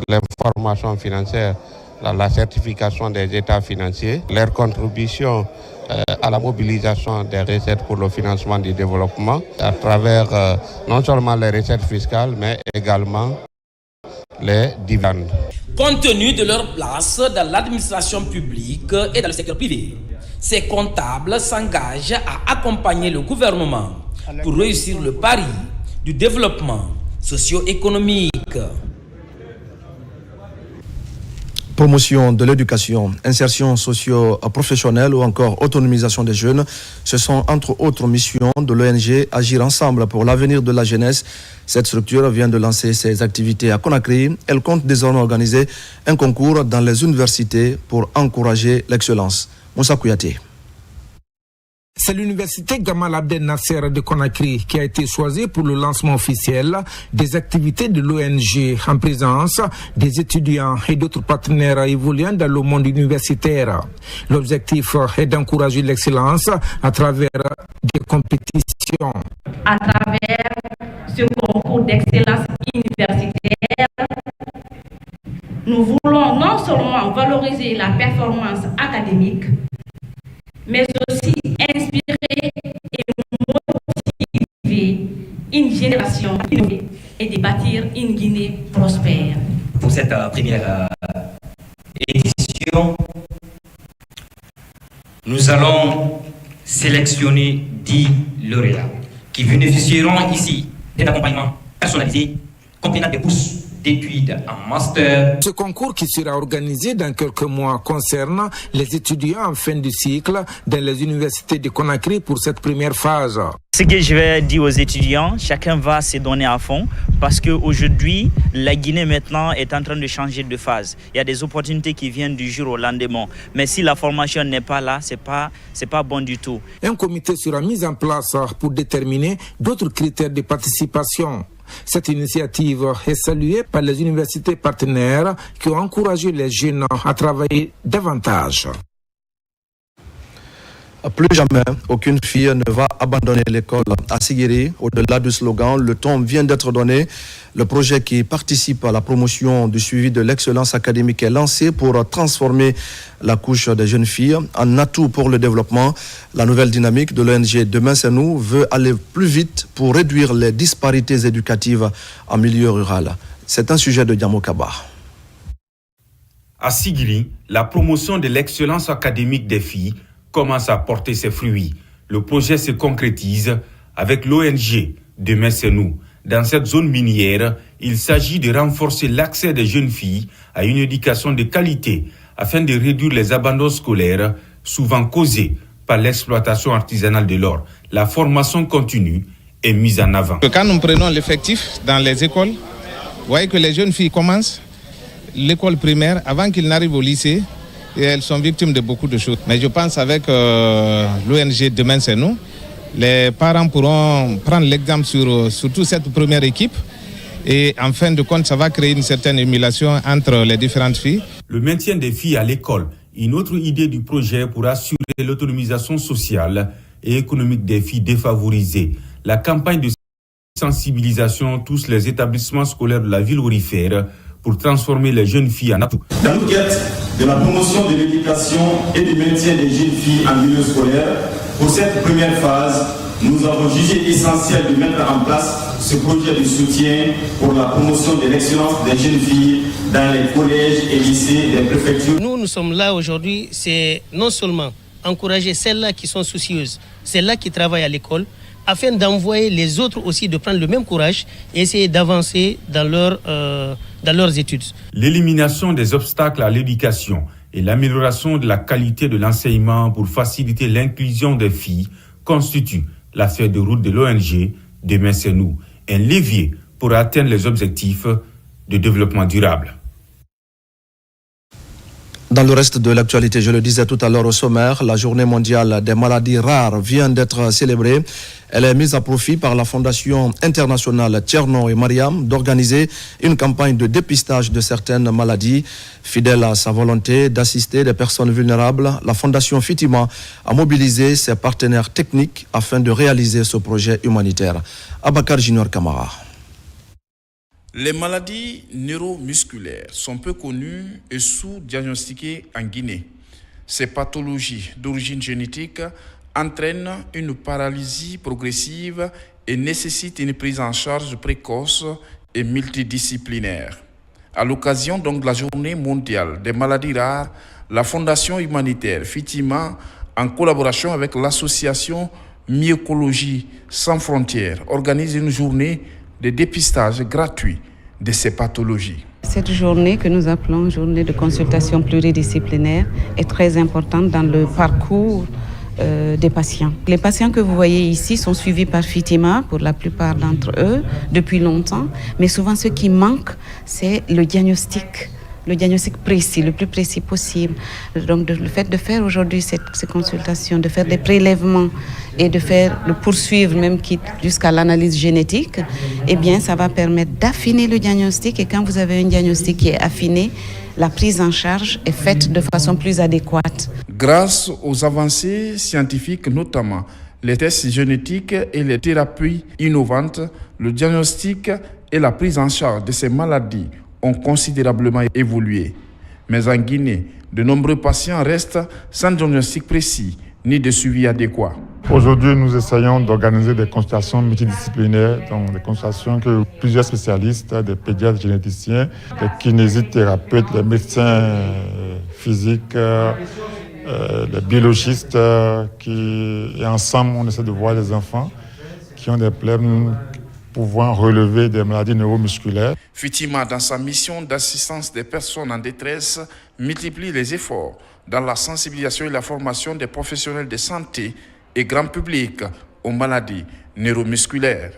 l'information financière, la certification des états financiers, leur contribution à la mobilisation des recettes pour le financement du développement à travers non seulement les recettes fiscales, mais également les dividendes. Compte tenu de leur place dans l'administration publique et dans le secteur privé, ces comptables s'engagent à accompagner le gouvernement pour réussir le pari du développement socio-économique. Promotion de l'éducation, insertion socio-professionnelle ou encore autonomisation des jeunes, ce sont entre autres missions de l'ONG Agir Ensemble pour l'avenir de la jeunesse. Cette structure vient de lancer ses activités à Conakry. Elle compte désormais organiser un concours dans les universités pour encourager l'excellence. Moussa Kouyaté. C'est l'université Gamal Abdel Nasser de Conakry qui a été choisie pour le lancement officiel des activités de l'ONG en présence des étudiants et d'autres partenaires évoluant dans le monde universitaire. L'objectif est d'encourager l'excellence à travers des compétitions. À travers ce concours d'excellence universitaire, nous voulons non seulement valoriser la performance académique, mais aussi inspirer et motiver une génération innovée et de bâtir une Guinée prospère. Pour cette première édition, nous allons sélectionner 10 lauréats qui bénéficieront ici d'un accompagnement personnalisé comprenant des bourses d'études en master. Ce concours qui sera organisé dans quelques mois concerne les étudiants en fin de cycle dans les universités de Conakry pour cette première phase. Ce que je vais dire aux étudiants, chacun va se donner à fond parce qu'aujourd'hui, la Guinée maintenant est en train de changer de phase. Il y a des opportunités qui viennent du jour au lendemain. Mais si la formation n'est pas là, c'est pas bon du tout. Un comité sera mis en place pour déterminer d'autres critères de participation. Cette initiative est saluée par les universités partenaires qui ont encouragé les jeunes à travailler davantage. Plus jamais, aucune fille ne va abandonner l'école à Sigiri. Au-delà du slogan, le ton vient d'être donné. Le projet qui participe à la promotion du suivi de l'excellence académique est lancé pour transformer la couche des jeunes filles en atout pour le développement. La nouvelle dynamique de l'ONG Demain c'est nous veut aller plus vite pour réduire les disparités éducatives en milieu rural. C'est un sujet de Diamo Kaba. À Sigiri, la promotion de l'excellence académique des filles commence à porter ses fruits. Le projet se concrétise avec l'ONG Demain c'est nous. Dans cette zone minière, il s'agit de renforcer l'accès des jeunes filles à une éducation de qualité afin de réduire les abandons scolaires, souvent causés par l'exploitation artisanale de l'or. La formation continue est mise en avant. Quand nous prenons l'effectif dans les écoles, vous voyez que les jeunes filles commencent l'école primaire avant qu'ils n'arrivent au lycée. Et elles sont victimes de beaucoup de choses. Mais je pense avec l'ONG Demain c'est nous, les parents pourront prendre l'exemple sur toute cette première équipe. Et en fin de compte, ça va créer une certaine émulation entre les différentes filles. Le maintien des filles à l'école Une autre idée du projet pour assurer l'autonomisation sociale et économique des filles défavorisées. La campagne de sensibilisation touche les établissements scolaires de la ville aurifère pour transformer les jeunes filles en atouts. Dans le cadre de la promotion de l'éducation et du maintien des jeunes filles en milieu scolaire, pour cette première phase, nous avons jugé essentiel de mettre en place ce projet de soutien pour la promotion de l'excellence des jeunes filles dans les collèges et lycées des préfectures. Nous sommes là aujourd'hui, c'est non seulement encourager celles-là qui sont soucieuses, celles-là qui travaillent à l'école, afin d'envoyer les autres aussi de prendre le même courage et essayer d'avancer dans leurs études. L'élimination des obstacles à l'éducation et l'amélioration de la qualité de l'enseignement pour faciliter l'inclusion des filles constituent la feuille de route de l'ONG Demain c'est nous, un levier pour atteindre les objectifs de développement durable. Dans le reste de l'actualité, je le disais tout à l'heure au sommaire, la journée mondiale des maladies rares vient d'être célébrée. Elle est mise à profit par la Fondation internationale Tcherno et Mariam d'organiser une campagne de dépistage de certaines maladies. Fidèle à sa volonté d'assister des personnes vulnérables, la Fondation Fitima a mobilisé ses partenaires techniques afin de réaliser ce projet humanitaire. Abakar Junior Kamara. Les maladies neuromusculaires sont peu connues et sous-diagnostiquées en Guinée. Ces pathologies d'origine génétique entraînent une paralysie progressive et nécessitent une prise en charge précoce et multidisciplinaire. À l'occasion donc de la Journée mondiale des maladies rares, la Fondation humanitaire Fitima, en collaboration avec l'association Mycologie sans frontières, organise une journée de dépistage gratuit de ces pathologies. Cette journée que nous appelons journée de consultation pluridisciplinaire est très importante dans le parcours des patients. Les patients que vous voyez ici sont suivis par Fitima, pour la plupart d'entre eux, depuis longtemps, mais souvent ce qui manque, c'est le diagnostic précis, le plus précis possible. Donc le fait de faire aujourd'hui ces consultations, de faire des prélèvements et de poursuivre même jusqu'à l'analyse génétique, eh bien ça va permettre d'affiner le diagnostic, et quand vous avez un diagnostic qui est affiné, la prise en charge est faite de façon plus adéquate. Grâce aux avancées scientifiques, notamment les tests génétiques et les thérapies innovantes, le diagnostic et la prise en charge de ces maladies ont considérablement évolué. Mais en Guinée, de nombreux patients restent sans diagnostic précis ni de suivi adéquat. Aujourd'hui, nous essayons d'organiser des consultations multidisciplinaires, donc des consultations que plusieurs spécialistes, des pédiatres généticiens, des kinésithérapeutes, les médecins physiques, les biologistes, et ensemble, on essaie de voir les enfants qui ont des problèmes pouvant relever des maladies neuromusculaires. Fitima, dans sa mission d'assistance des personnes en détresse, multiplie les efforts dans la sensibilisation et la formation des professionnels de santé et grand public aux maladies neuromusculaires.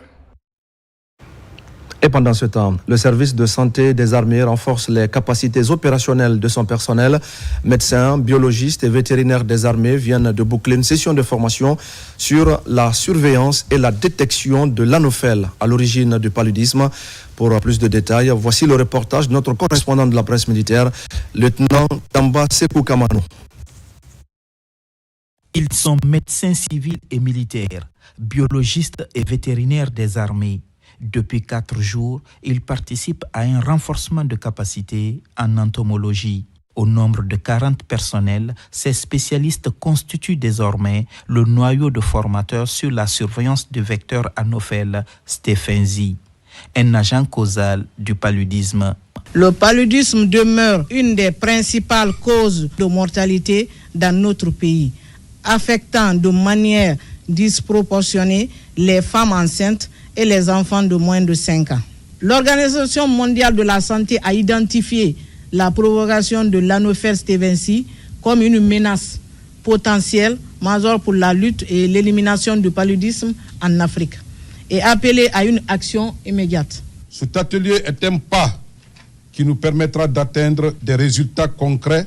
Et pendant ce temps, le service de santé des armées renforce les capacités opérationnelles de son personnel. Médecins, biologistes et vétérinaires des armées viennent de boucler une session de formation sur la surveillance et la détection de l'anophèle à l'origine du paludisme. Pour plus de détails, voici le reportage de notre correspondant de la presse militaire, lieutenant Tamba Sekou Kamanou. Ils sont médecins civils et militaires, biologistes et vétérinaires des armées. Depuis 4 jours, ils participent à un renforcement de capacité en entomologie. Au nombre de 40 personnels, ces spécialistes constituent désormais le noyau de formateurs sur la surveillance du vecteur anophèle Stephensi, un agent causal du paludisme. Le paludisme demeure une des principales causes de mortalité dans notre pays, affectant de manière disproportionnée les femmes enceintes et les enfants de moins de 5 ans. L'Organisation mondiale de la santé a identifié la provocation de l'anophèle Stephensi comme une menace potentielle majeure pour la lutte et l'élimination du paludisme en Afrique et appelé à une action immédiate. Cet atelier est un pas qui nous permettra d'atteindre des résultats concrets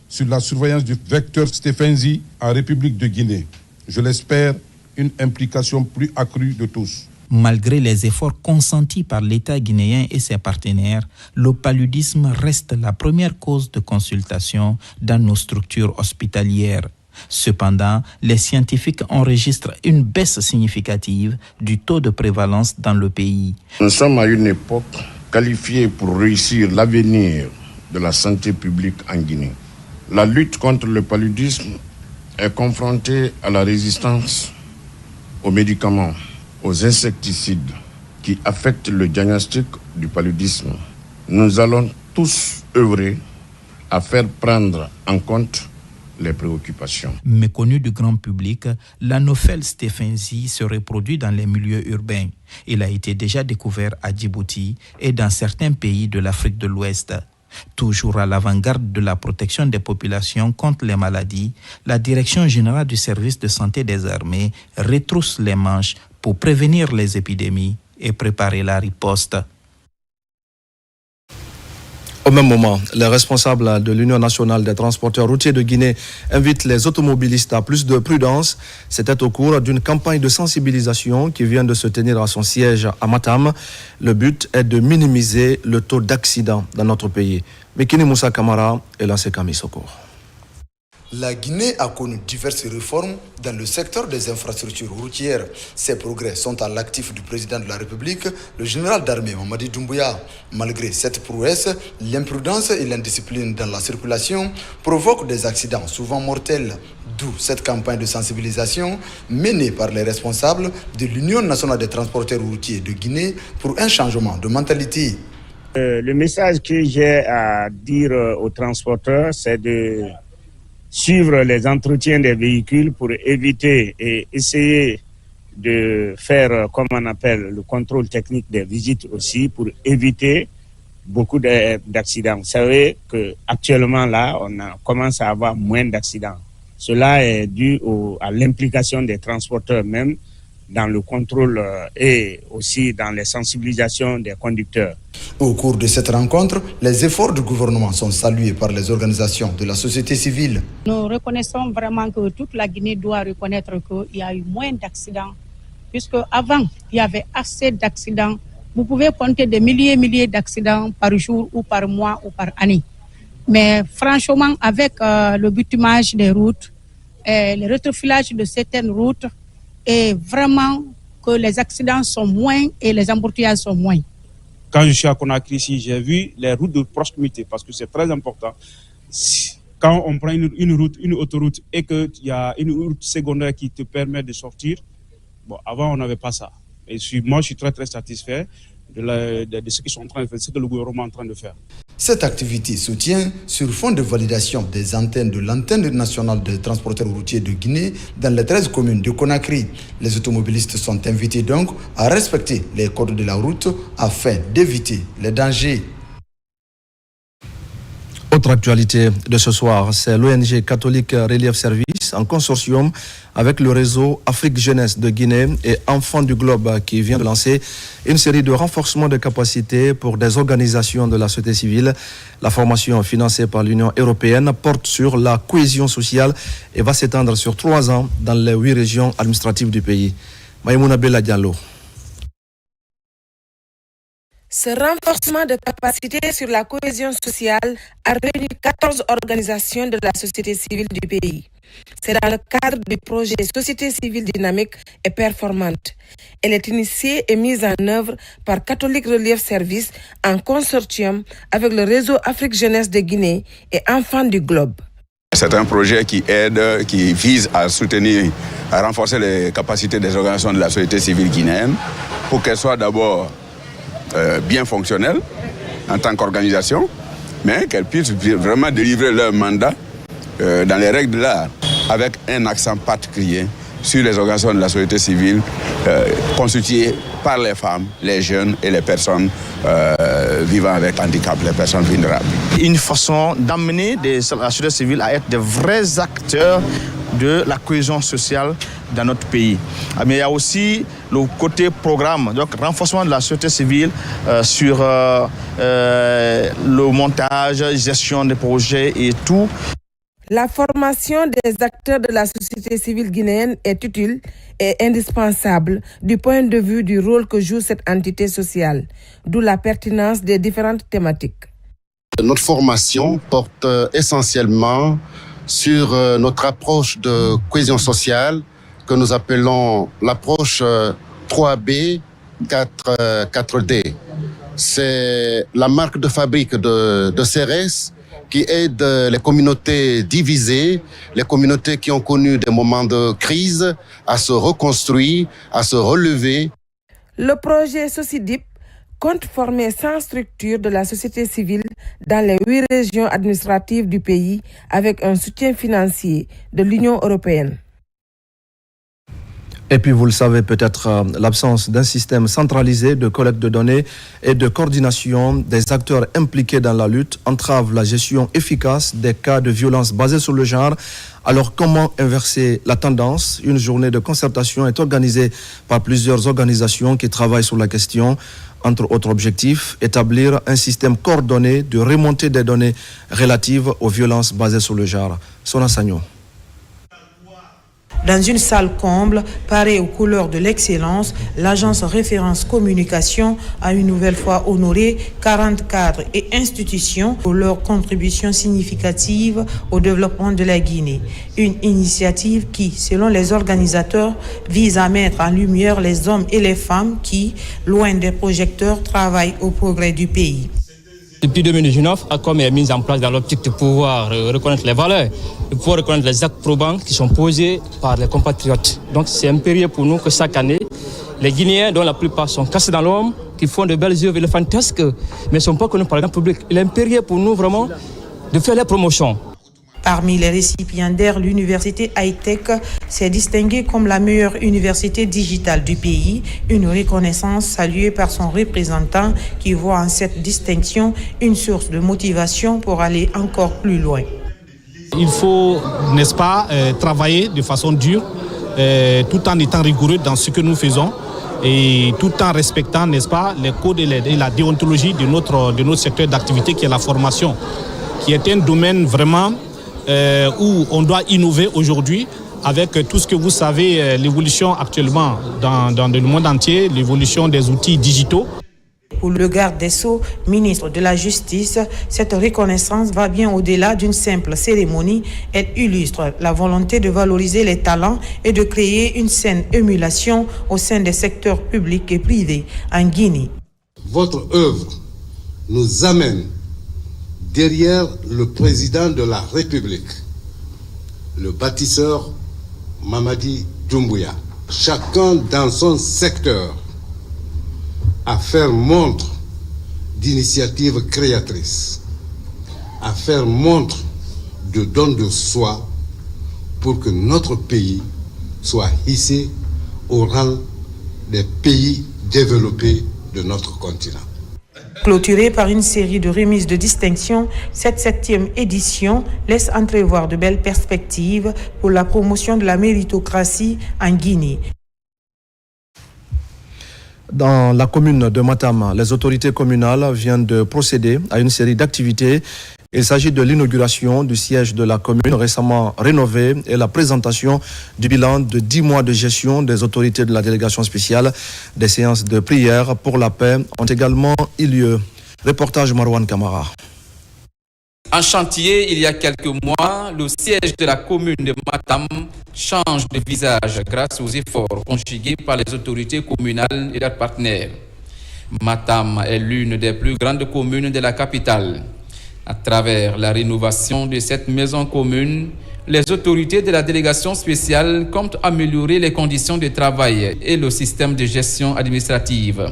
sur la surveillance du vecteur Stephensi en République de Guinée. Je l'espère, une implication plus accrue de tous. Malgré les efforts consentis par l'État guinéen et ses partenaires, le paludisme reste la première cause de consultation dans nos structures hospitalières. Cependant, les scientifiques enregistrent une baisse significative du taux de prévalence dans le pays. Nous sommes à une époque qualifiée pour réussir l'avenir de la santé publique en Guinée. La lutte contre le paludisme est confrontée à la résistance aux médicaments, aux insecticides qui affectent le diagnostic du paludisme. Nous allons tous œuvrer à faire prendre en compte les préoccupations. Méconnu du grand public, l'Anophel stephensi se reproduit dans les milieux urbains. Il a été déjà découvert à Djibouti et dans certains pays de l'Afrique de l'Ouest. Toujours à l'avant-garde de la protection des populations contre les maladies, la Direction générale du service de santé des armées retrousse les manches pour prévenir les épidémies et préparer la riposte. Au même moment, les responsables de l'Union nationale des transporteurs routiers de Guinée invitent les automobilistes à plus de prudence. C'était au cours d'une campagne de sensibilisation qui vient de se tenir à son siège à Matam. Le but est de minimiser le taux d'accidents dans notre pays. Mekini Moussa Kamara et Lancé Kami Sokour. La Guinée a connu diverses réformes dans le secteur des infrastructures routières. Ces progrès sont à l'actif du président de la République, le général d'armée Mamadi Doumbouya. Malgré cette prouesse, l'imprudence et l'indiscipline dans la circulation provoquent des accidents souvent mortels. D'où cette campagne de sensibilisation menée par les responsables de l'Union nationale des transporteurs routiers de Guinée pour un changement de mentalité. Le message que j'ai à dire aux transporteurs, c'est de suivre les entretiens des véhicules pour éviter et essayer de faire, comme on appelle, le contrôle technique des visites aussi, pour éviter beaucoup d'accidents. Vous savez qu'actuellement, là, on commence à avoir moins d'accidents. Cela est dû à l'implication des transporteurs même dans le contrôle et aussi dans les sensibilisations des conducteurs. Au cours de cette rencontre, les efforts du gouvernement sont salués par les organisations de la société civile. Nous reconnaissons vraiment que toute la Guinée doit reconnaître qu'il y a eu moins d'accidents, puisque avant il y avait assez d'accidents. Vous pouvez compter des milliers et milliers d'accidents par jour ou par mois ou par année. Mais franchement, avec le bitumage des routes, le rétrofilage de certaines routes, et vraiment que les accidents sont moins et les embouteillages sont moins. Quand je suis à Conakry ici, j'ai vu les routes de proximité parce que c'est très important. Quand on prend une route, une autoroute et qu'il y a une route secondaire qui te permet de sortir, bon, avant on n'avait pas ça. Et moi je suis très très satisfait de ce qu'ils sont en train de faire, ce que le gouvernement est en train de faire. Cette activité soutient sur fond de validation des antennes de l'antenne nationale des transporteurs routiers de Guinée dans les 13 communes de Conakry. Les automobilistes sont invités donc à respecter les codes de la route afin d'éviter les dangers. Autre actualité de ce soir, c'est l'ONG catholique Relief Service en consortium avec le réseau Afrique Jeunesse de Guinée et Enfants du Globe qui vient de lancer une série de renforcements de capacités pour des organisations de la société civile. La formation financée par l'Union européenne porte sur la cohésion sociale et va s'étendre sur 3 ans dans les 8 régions administratives du pays. Maïmouna Bella Diallo. Ce renforcement de capacité sur la cohésion sociale a réuni 14 organisations de la société civile du pays. C'est dans le cadre du projet Société civile dynamique et performante. Elle est initiée et mise en œuvre par Catholic Relief Service en consortium avec le réseau Afrique Jeunesse de Guinée et Enfants du Globe. C'est un projet qui aide, qui vise à soutenir, à renforcer les capacités des organisations de la société civile guinéenne pour qu'elles soient d'abord bien fonctionnelles en tant qu'organisation, mais qu'elles puissent vraiment délivrer leur mandat dans les règles de l'art, avec un accent particulier sur les organisations de la société civile constituées par les femmes, les jeunes et les personnes vivant avec handicap, les personnes vulnérables. Une façon d'amener la société civile à être des vrais acteurs de la cohésion sociale dans notre pays. Mais il y a aussi le côté programme, donc renforcement de la société civile sur le montage, gestion des projets et tout. La formation des acteurs de la société civile guinéenne est utile et indispensable du point de vue du rôle que joue cette entité sociale, d'où la pertinence des différentes thématiques. Notre formation porte essentiellement sur notre approche de cohésion sociale que nous appelons l'approche 3B, 4D. C'est la marque de fabrique de CRS qui aide les communautés divisées, les communautés qui ont connu des moments de crise à se reconstruire, à se relever. Le projet SOCIDIP compte former 100 structures de la société civile dans les 8 régions administratives du pays avec un soutien financier de l'Union européenne. Et puis vous le savez peut-être, l'absence d'un système centralisé de collecte de données et de coordination des acteurs impliqués dans la lutte entrave la gestion efficace des cas de violence basés sur le genre. Alors comment inverser la tendance? Une journée de concertation est organisée par plusieurs organisations qui travaillent sur la question. Entre autres objectifs, établir un système coordonné de remontée des données relatives aux violences basées sur le genre. Sona Sagno. Dans une salle comble, parée aux couleurs de l'excellence, l'agence Référence Communication a une nouvelle fois honoré 40 cadres et institutions pour leur contribution significative au développement de la Guinée. Une initiative qui, selon les organisateurs, vise à mettre en lumière les hommes et les femmes qui, loin des projecteurs, travaillent au progrès du pays. Depuis 2019, ACOM est mise en place dans l'optique de pouvoir reconnaître les valeurs, de pouvoir reconnaître les actes probants qui sont posés par les compatriotes. Donc c'est impérieux pour nous que chaque année, les Guinéens, dont la plupart sont cassés dans l'homme, qui font de belles œuvres éléphantiques, mais ne sont pas connus par le grand public. Il est impérieux pour nous vraiment de faire les promotions. Parmi les récipiendaires, l'université High-Tech s'est distinguée comme la meilleure université digitale du pays, une reconnaissance saluée par son représentant qui voit en cette distinction une source de motivation pour aller encore plus loin. Il faut, n'est-ce pas, travailler de façon dure, tout en étant rigoureux dans ce que nous faisons et tout en respectant, n'est-ce pas, les codes et la déontologie de notre secteur d'activité qui est la formation, qui est un domaine vraiment où on doit innover aujourd'hui avec tout ce que vous savez, l'évolution actuellement dans le monde entier, l'évolution des outils digitaux. Pour le garde des Sceaux, ministre de la Justice, cette reconnaissance va bien au-delà d'une simple cérémonie. Elle illustre la volonté de valoriser les talents et de créer une saine émulation au sein des secteurs publics et privés en Guinée. Votre œuvre nous amène derrière le président de la République, le bâtisseur Mamadi Doumbouya. Chacun dans son secteur à faire montre d'initiative créatrice, à faire montre de don de soi pour que notre pays soit hissé au rang des pays développés de notre continent. Clôturée par une série de remises de distinction, cette 7e édition laisse entrevoir de belles perspectives pour la promotion de la méritocratie en Guinée. Dans la commune de Matam, les autorités communales viennent de procéder à une série d'activités. Il s'agit de l'inauguration du siège de la commune récemment rénové et la présentation du bilan de 10 mois de gestion des autorités de la délégation spéciale. Des séances de prière pour la paix ont également eu lieu. Reportage Marwan Kamara. En chantier, il y a quelques mois, le siège de la commune de Matam change de visage grâce aux efforts conjugués par les autorités communales et leurs partenaires. Matam est l'une des plus grandes communes de la capitale. À travers la rénovation de cette maison commune, les autorités de la délégation spéciale comptent améliorer les conditions de travail et le système de gestion administrative.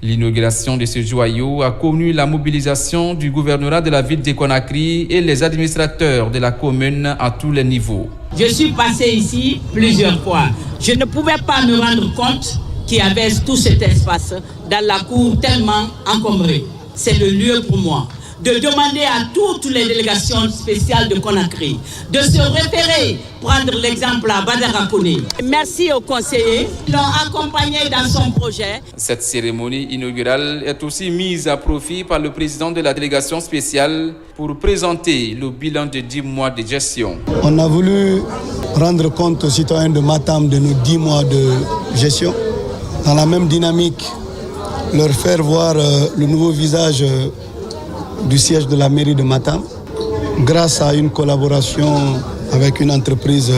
L'inauguration de ce joyau a connu la mobilisation du gouvernorat de la ville de Conakry et les administrateurs de la commune à tous les niveaux. Je suis passé ici plusieurs fois. Je ne pouvais pas me rendre compte qu'il y avait tout cet espace dans la cour tellement encombrée. C'est le lieu pour moi de demander à toutes les délégations spéciales de Conakry de se référer, prendre l'exemple à Badara Koné. Merci aux conseillers qui l'ont accompagné dans son projet. Cette cérémonie inaugurale est aussi mise à profit par le président de la délégation spéciale pour présenter le bilan de 10 mois de gestion. On a voulu rendre compte aux citoyens de Matam de nos 10 mois de gestion. Dans la même dynamique, leur faire voir le nouveau visage du siège de la mairie de Matam. Grâce à une collaboration avec une entreprise,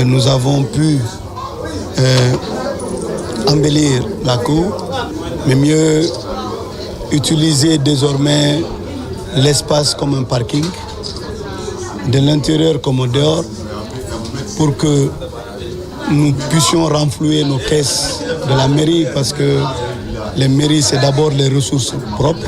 nous avons pu embellir la cour, mais mieux utiliser désormais l'espace comme un parking, de l'intérieur comme au dehors, pour que nous puissions renflouer nos caisses de la mairie, parce que les mairies, c'est d'abord les ressources propres.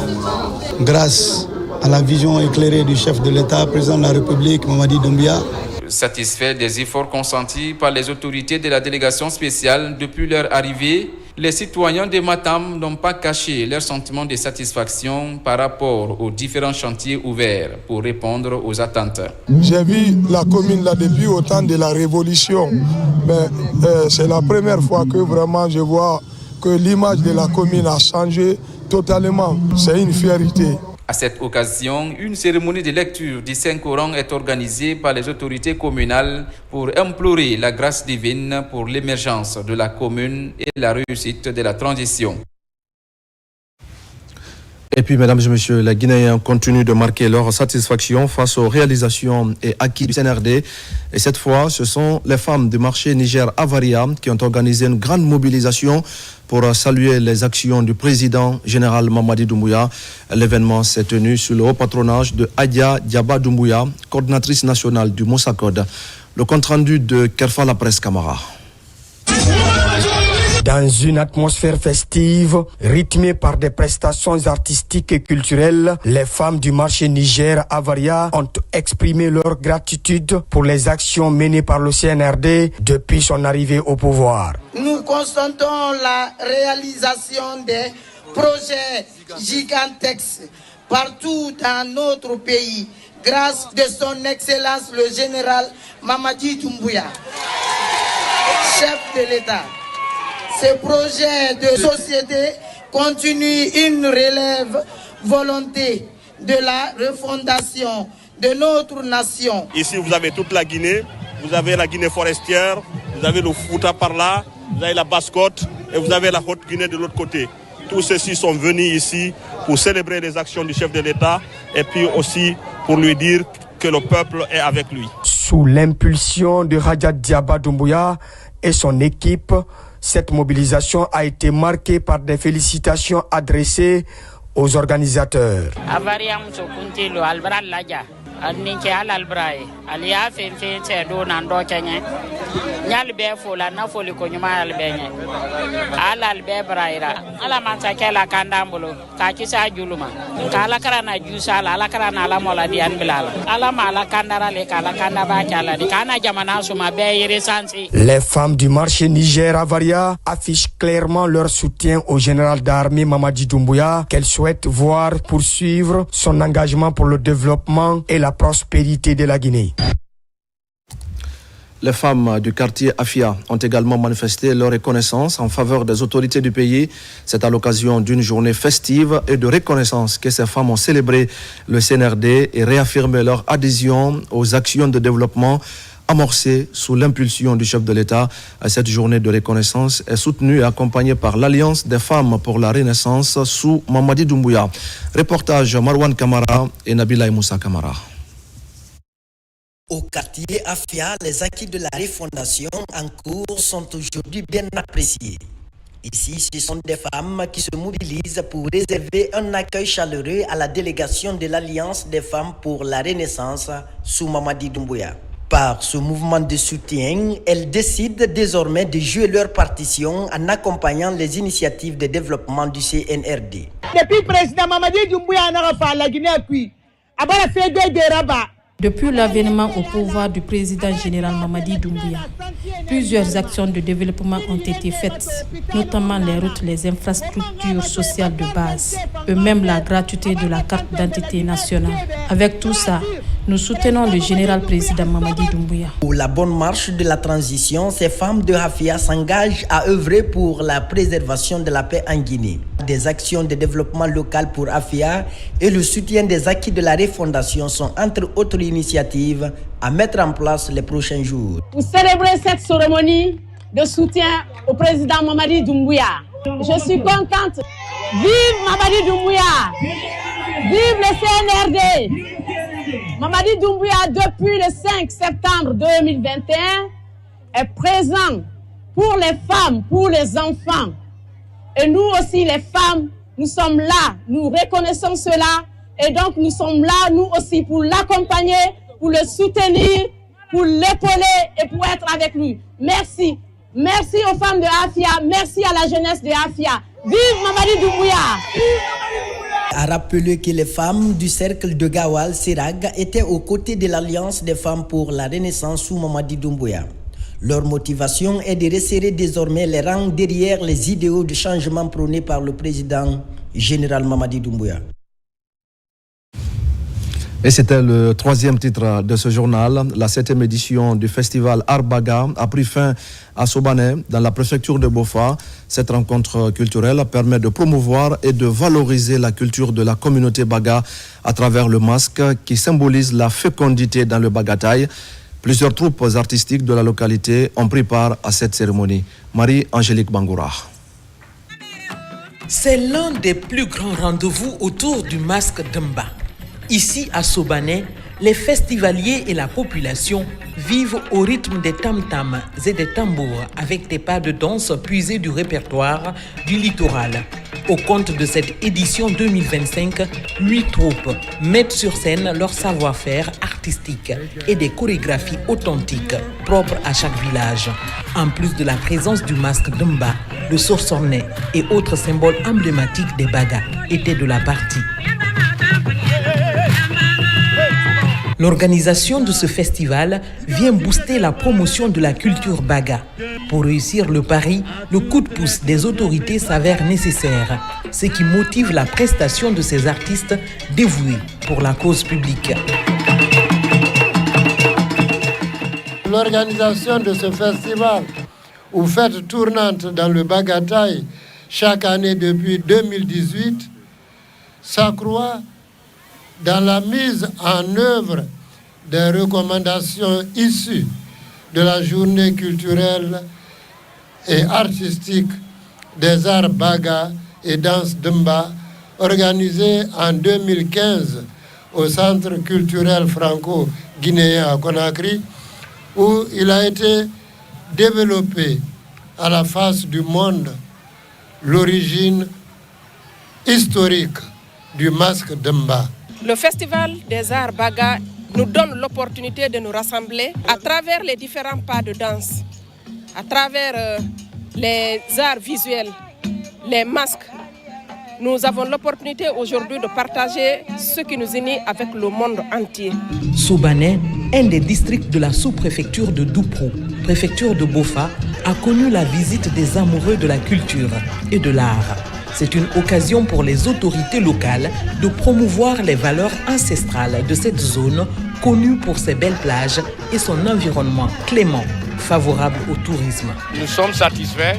Grâce à la vision éclairée du chef de l'État, président de la République, Mamadi Doumbouya. Satisfaits des efforts consentis par les autorités de la délégation spéciale depuis leur arrivée, les citoyens de Matam n'ont pas caché leur sentiment de satisfaction par rapport aux différents chantiers ouverts pour répondre aux attentes. J'ai vu la commune là depuis au temps de la Révolution, mais c'est la première fois que vraiment je vois que l'image de la commune a changé totalement. C'est une fierté. À cette occasion, une cérémonie de lecture du Saint-Coran est organisée par les autorités communales pour implorer la grâce divine pour l'émergence de la commune et la réussite de la transition. Et puis, mesdames et messieurs, les Guinéens continuent de marquer leur satisfaction face aux réalisations et acquis du CNRD. Et cette fois, ce sont les femmes du marché Niger-Avaria qui ont organisé une grande mobilisation pour saluer les actions du président général Mamadi Doumbouya. L'événement s'est tenu sous le haut patronage de Adia Diaba Doumbouya, coordinatrice nationale du Moussakod. Le compte-rendu de Kerfa La Presse Camara. Dans une atmosphère festive, rythmée par des prestations artistiques et culturelles, les femmes du marché Niger-Avaria ont exprimé leur gratitude pour les actions menées par le CNRD depuis son arrivée au pouvoir. Nous constatons la réalisation des projets gigantesques partout dans notre pays grâce de son Excellence le général Mamadi Doumbouya, chef de l'État. Ces projets de société continuent une relève volonté de la refondation de notre nation. Ici, vous avez toute la Guinée, vous avez la Guinée forestière, vous avez le Fouta par là, vous avez la Basse-Côte et vous avez la Haute-Guinée de l'autre côté. Tous ceux-ci sont venus ici pour célébrer les actions du chef de l'État et puis aussi pour lui dire que le peuple est avec lui. Sous l'impulsion de Adia Diaba Doumbouya et son équipe, cette mobilisation a été marquée par des félicitations adressées aux organisateurs. ninke alal braye ali ya fenfe te do nan do kenye nyal be fola na foli ko nyuma al benye alal be braira ala man ta kala kandambulo ka kisa juluma kala karana jusala ala karana ala mola di an bilal ala mala kandara le kala kanda ba kala di kana jamana suma be yere sansi. Les femmes du marché Niger-Avaria affichent clairement leur soutien au général d'armée Mamadi Doumbouya qu'elles souhaitent voir poursuivre son engagement pour le développement et la prospérité de la Guinée. Les femmes du quartier Afia ont également manifesté leur reconnaissance en faveur des autorités du pays. C'est à l'occasion d'une journée festive et de reconnaissance que ces femmes ont célébré le CNRD et réaffirmé leur adhésion aux actions de développement amorcée sous l'impulsion du chef de l'État. Cette journée de reconnaissance est soutenue et accompagnée par l'Alliance des femmes pour la Renaissance sous Mamadi Doumbouya. Reportage Marwan Kamara et Nabila Moussa Kamara. Au quartier Afia, les acquis de la refondation en cours sont aujourd'hui bien appréciés. Ici, ce sont des femmes qui se mobilisent pour réserver un accueil chaleureux à la délégation de l'Alliance des femmes pour la Renaissance sous Mamadi Doumbouya. Par ce mouvement de soutien, elles décident désormais de jouer leur partition en accompagnant les initiatives de développement du CNRD. Depuis le président Mamadi Doumbouya n'a pas la Guinée, puis, après fait des dérabats. Depuis l'avènement au pouvoir du président général Mamadi Doumbouya, plusieurs actions de développement ont été faites, notamment les routes, les infrastructures sociales de base, et même la gratuité de la carte d'identité nationale. Avec tout ça, nous soutenons le général président Mamadi Doumbouya. Pour la bonne marche de la transition, ces femmes de Hafia s'engagent à œuvrer pour la préservation de la paix en Guinée. Des actions de développement local pour Hafia et le soutien des acquis de la refondation sont entre autres initiatives à mettre en place les prochains jours. Pour célébrer cette cérémonie de soutien au président Mamadi Doumbouya, je suis contente. Vive Mamadi Doumbouya! Vive le CNRD! Mamadi Doumbouya, depuis le 5 septembre 2021, est présent pour les femmes, pour les enfants. Et nous aussi, les femmes, nous sommes là, nous reconnaissons cela. Et donc, nous sommes là, nous aussi, pour l'accompagner, pour le soutenir, pour l'épauler et pour être avec lui. Merci. Merci aux femmes de Hafia, merci à la jeunesse de Hafia. Vive Mamadi Doumbouya! A rappelé que les femmes du cercle de Gawal, Sirag, étaient aux côtés de l'Alliance des femmes pour la Renaissance sous Mamadi Doumbouya. Leur motivation est de resserrer désormais les rangs derrière les idéaux de changement prônés par le président général Mamadi Doumbouya. Et c'était le 3e titre de ce journal. La 7e édition du festival Arbaga a pris fin à Sobané, dans la préfecture de Bofa. Cette rencontre culturelle permet de promouvoir et de valoriser la culture de la communauté Baga à travers le masque qui symbolise la fécondité dans le bagataï. Plusieurs troupes artistiques de la localité ont pris part à cette cérémonie. Marie-Angélique Bangoura. C'est l'un des plus grands rendez-vous autour du masque d'Mba. Ici, à Sobané, les festivaliers et la population vivent au rythme des tam-tams et des tambours avec des pas de danse puisés du répertoire du littoral. Au compte de cette édition 2025, 8 troupes mettent sur scène leur savoir-faire artistique et des chorégraphies authentiques propres à chaque village. En plus de la présence du masque d'Mba, le sorsornet et autres symboles emblématiques des Baga étaient de la partie. L'organisation de ce festival vient booster la promotion de la culture Baga. Pour réussir le pari, le coup de pouce des autorités s'avère nécessaire, ce qui motive la prestation de ces artistes dévoués pour la cause publique. L'organisation de ce festival, ou fête tournante dans le Bagataï, chaque année depuis 2018, s'accroît dans la mise en œuvre des recommandations issues de la journée culturelle et artistique des arts Baga et danse d'Mba, organisée en 2015 au Centre culturel franco-guinéen à Conakry, où il a été développé à la face du monde l'origine historique du masque d'Mba. Le Festival des Arts Baga nous donne l'opportunité de nous rassembler à travers les différents pas de danse, à travers les arts visuels, les masques. Nous avons l'opportunité aujourd'hui de partager ce qui nous unit avec le monde entier. Sobané, un des districts de la sous-préfecture de Douprou, préfecture de Bofa, a connu la visite des amoureux de la culture et de l'art. C'est une occasion pour les autorités locales de promouvoir les valeurs ancestrales de cette zone connue pour ses belles plages et son environnement clément, favorable au tourisme. Nous sommes satisfaits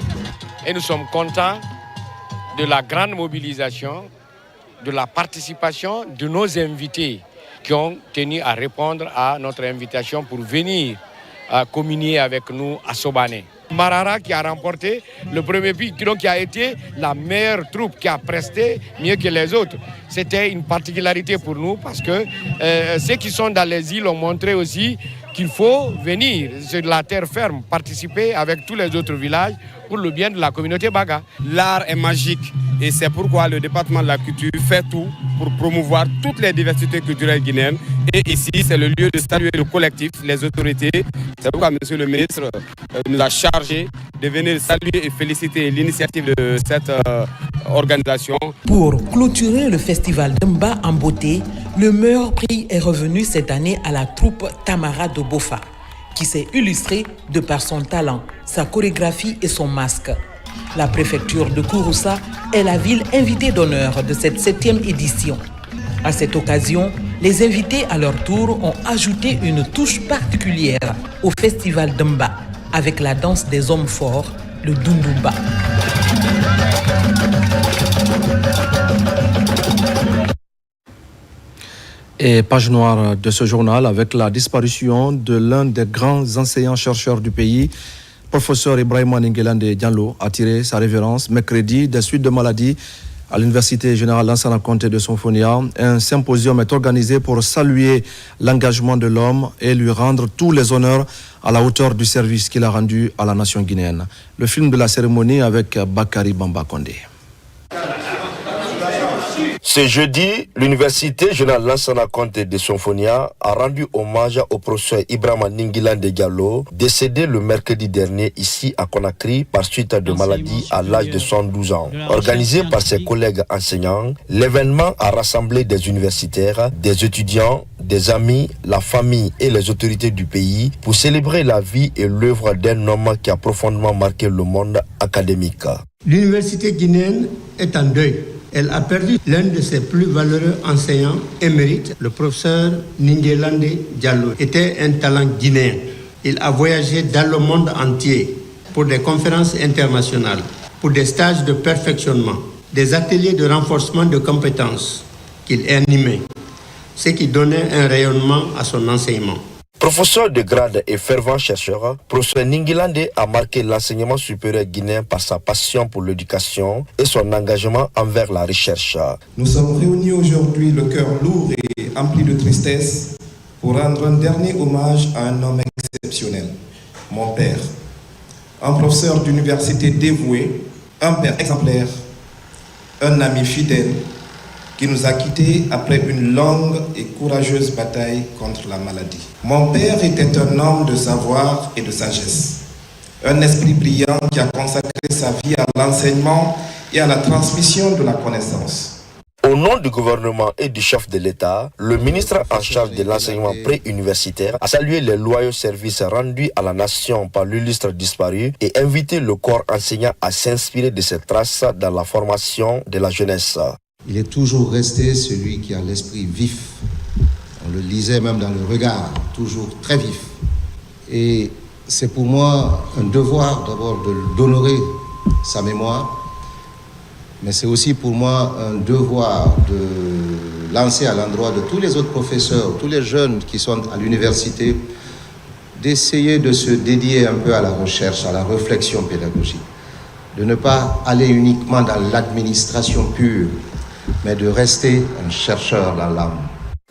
et nous sommes contents de la grande mobilisation, de la participation de nos invités qui ont tenu à répondre à notre invitation pour venir communier avec nous à Sobané. Marara qui a remporté le premier prix, donc qui a été la meilleure troupe, qui a presté mieux que les autres. C'était une particularité pour nous parce que ceux qui sont dans les îles ont montré aussi qu'il faut venir sur la terre ferme, participer avec tous les autres villages pour le bien de la communauté Baga. L'art est magique et c'est pourquoi le département de la culture fait tout pour promouvoir toutes les diversités culturelles guinéennes. Et ici, c'est le lieu de saluer le collectif, les autorités. C'est pourquoi Monsieur le ministre nous a chargé de venir saluer et féliciter l'initiative de cette organisation. Pour clôturer le festival d'Mba en beauté, Le meilleur prix est revenu cette année à la troupe Tamara de Bofa, qui s'est illustrée de par son talent, sa chorégraphie et son masque. La préfecture de Kouroussa est la ville invitée d'honneur de cette 7e édition. À cette occasion, les invités à leur tour ont ajouté une touche particulière au festival Demba avec la danse des hommes forts, le Dundumba. Et page noire de ce journal avec la disparition de l'un des grands enseignants-chercheurs du pays, professeur Ibrahima Ninguélande Diallo, a tiré sa révérence mercredi des suites de maladie à l'Université générale Lansana Conté de Sonfonia. Un symposium est organisé pour saluer l'engagement de l'homme et lui rendre tous les honneurs à la hauteur du service qu'il a rendu à la nation guinéenne. Le film de la cérémonie avec Bakary Bamba Kondé. Ce jeudi, l'Université générale Lansana Conté de Sonfonia a rendu hommage au professeur Ibrahima Ninguélande Diallo, décédé le mercredi dernier ici à Conakry par suite de maladie à l'âge de 112 ans. Organisé par ses collègues enseignants, l'événement a rassemblé des universitaires, des étudiants, des amis, la famille et les autorités du pays pour célébrer la vie et l'œuvre d'un homme qui a profondément marqué le monde académique. L'université guinéenne est en deuil. Elle a perdu l'un de ses plus valeureux enseignants émérites, le professeur Ninguélande Diallo. Était un talent guinéen. Il a voyagé dans le monde entier pour des conférences internationales, pour des stages de perfectionnement, des ateliers de renforcement de compétences qu'il animait, ce qui donnait un rayonnement à son enseignement. Professeur de grade et fervent chercheur, professeur Ninguélande a marqué l'enseignement supérieur guinéen par sa passion pour l'éducation et son engagement envers la recherche. Nous sommes réunis aujourd'hui le cœur lourd et empli de tristesse pour rendre un dernier hommage à un homme exceptionnel, mon père. Un professeur d'université dévoué, un père exemplaire, un ami fidèle qui nous a quittés après une longue et courageuse bataille contre la maladie. Mon père était un homme de savoir et de sagesse, un esprit brillant qui a consacré sa vie à l'enseignement et à la transmission de la connaissance. Au nom du gouvernement et du chef de l'État, le ministre en charge de l'enseignement pré-universitaire a salué les loyaux services rendus à la nation par l'illustre disparu et invité le corps enseignant à s'inspirer de ses traces dans la formation de la jeunesse. Il est toujours resté celui qui a l'esprit vif. On le lisait même dans le regard, toujours très vif. Et c'est pour moi un devoir d'abord d'honorer sa mémoire, mais c'est aussi pour moi un devoir de lancer à l'endroit de tous les autres professeurs, tous les jeunes qui sont à l'université, d'essayer de se dédier un peu à la recherche, à la réflexion pédagogique, de ne pas aller uniquement dans l'administration pure, mais de rester un chercheur dans l'âme.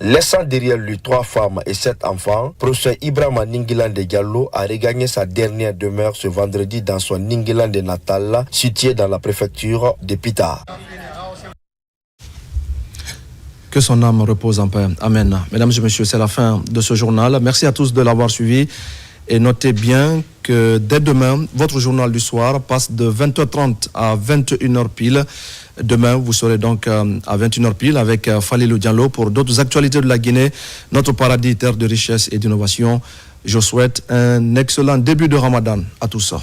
Laissant derrière lui 3 femmes et 7 enfants, professeur Ibrahima Ninguélande Diallo a regagné sa dernière demeure ce vendredi dans son Ninguélande natal, situé dans la préfecture de Pita. Que son âme repose en paix. Amen. Mesdames et messieurs, c'est la fin de ce journal. Merci à tous de l'avoir suivi. Et notez bien que dès demain, votre journal du soir passe de 20h30 à 21h pile. Demain, vous serez donc à 21h pile avec Falilou Diallo pour d'autres actualités de la Guinée, notre paradis, terre de richesse et d'innovation. Je souhaite un excellent début de Ramadan à tous.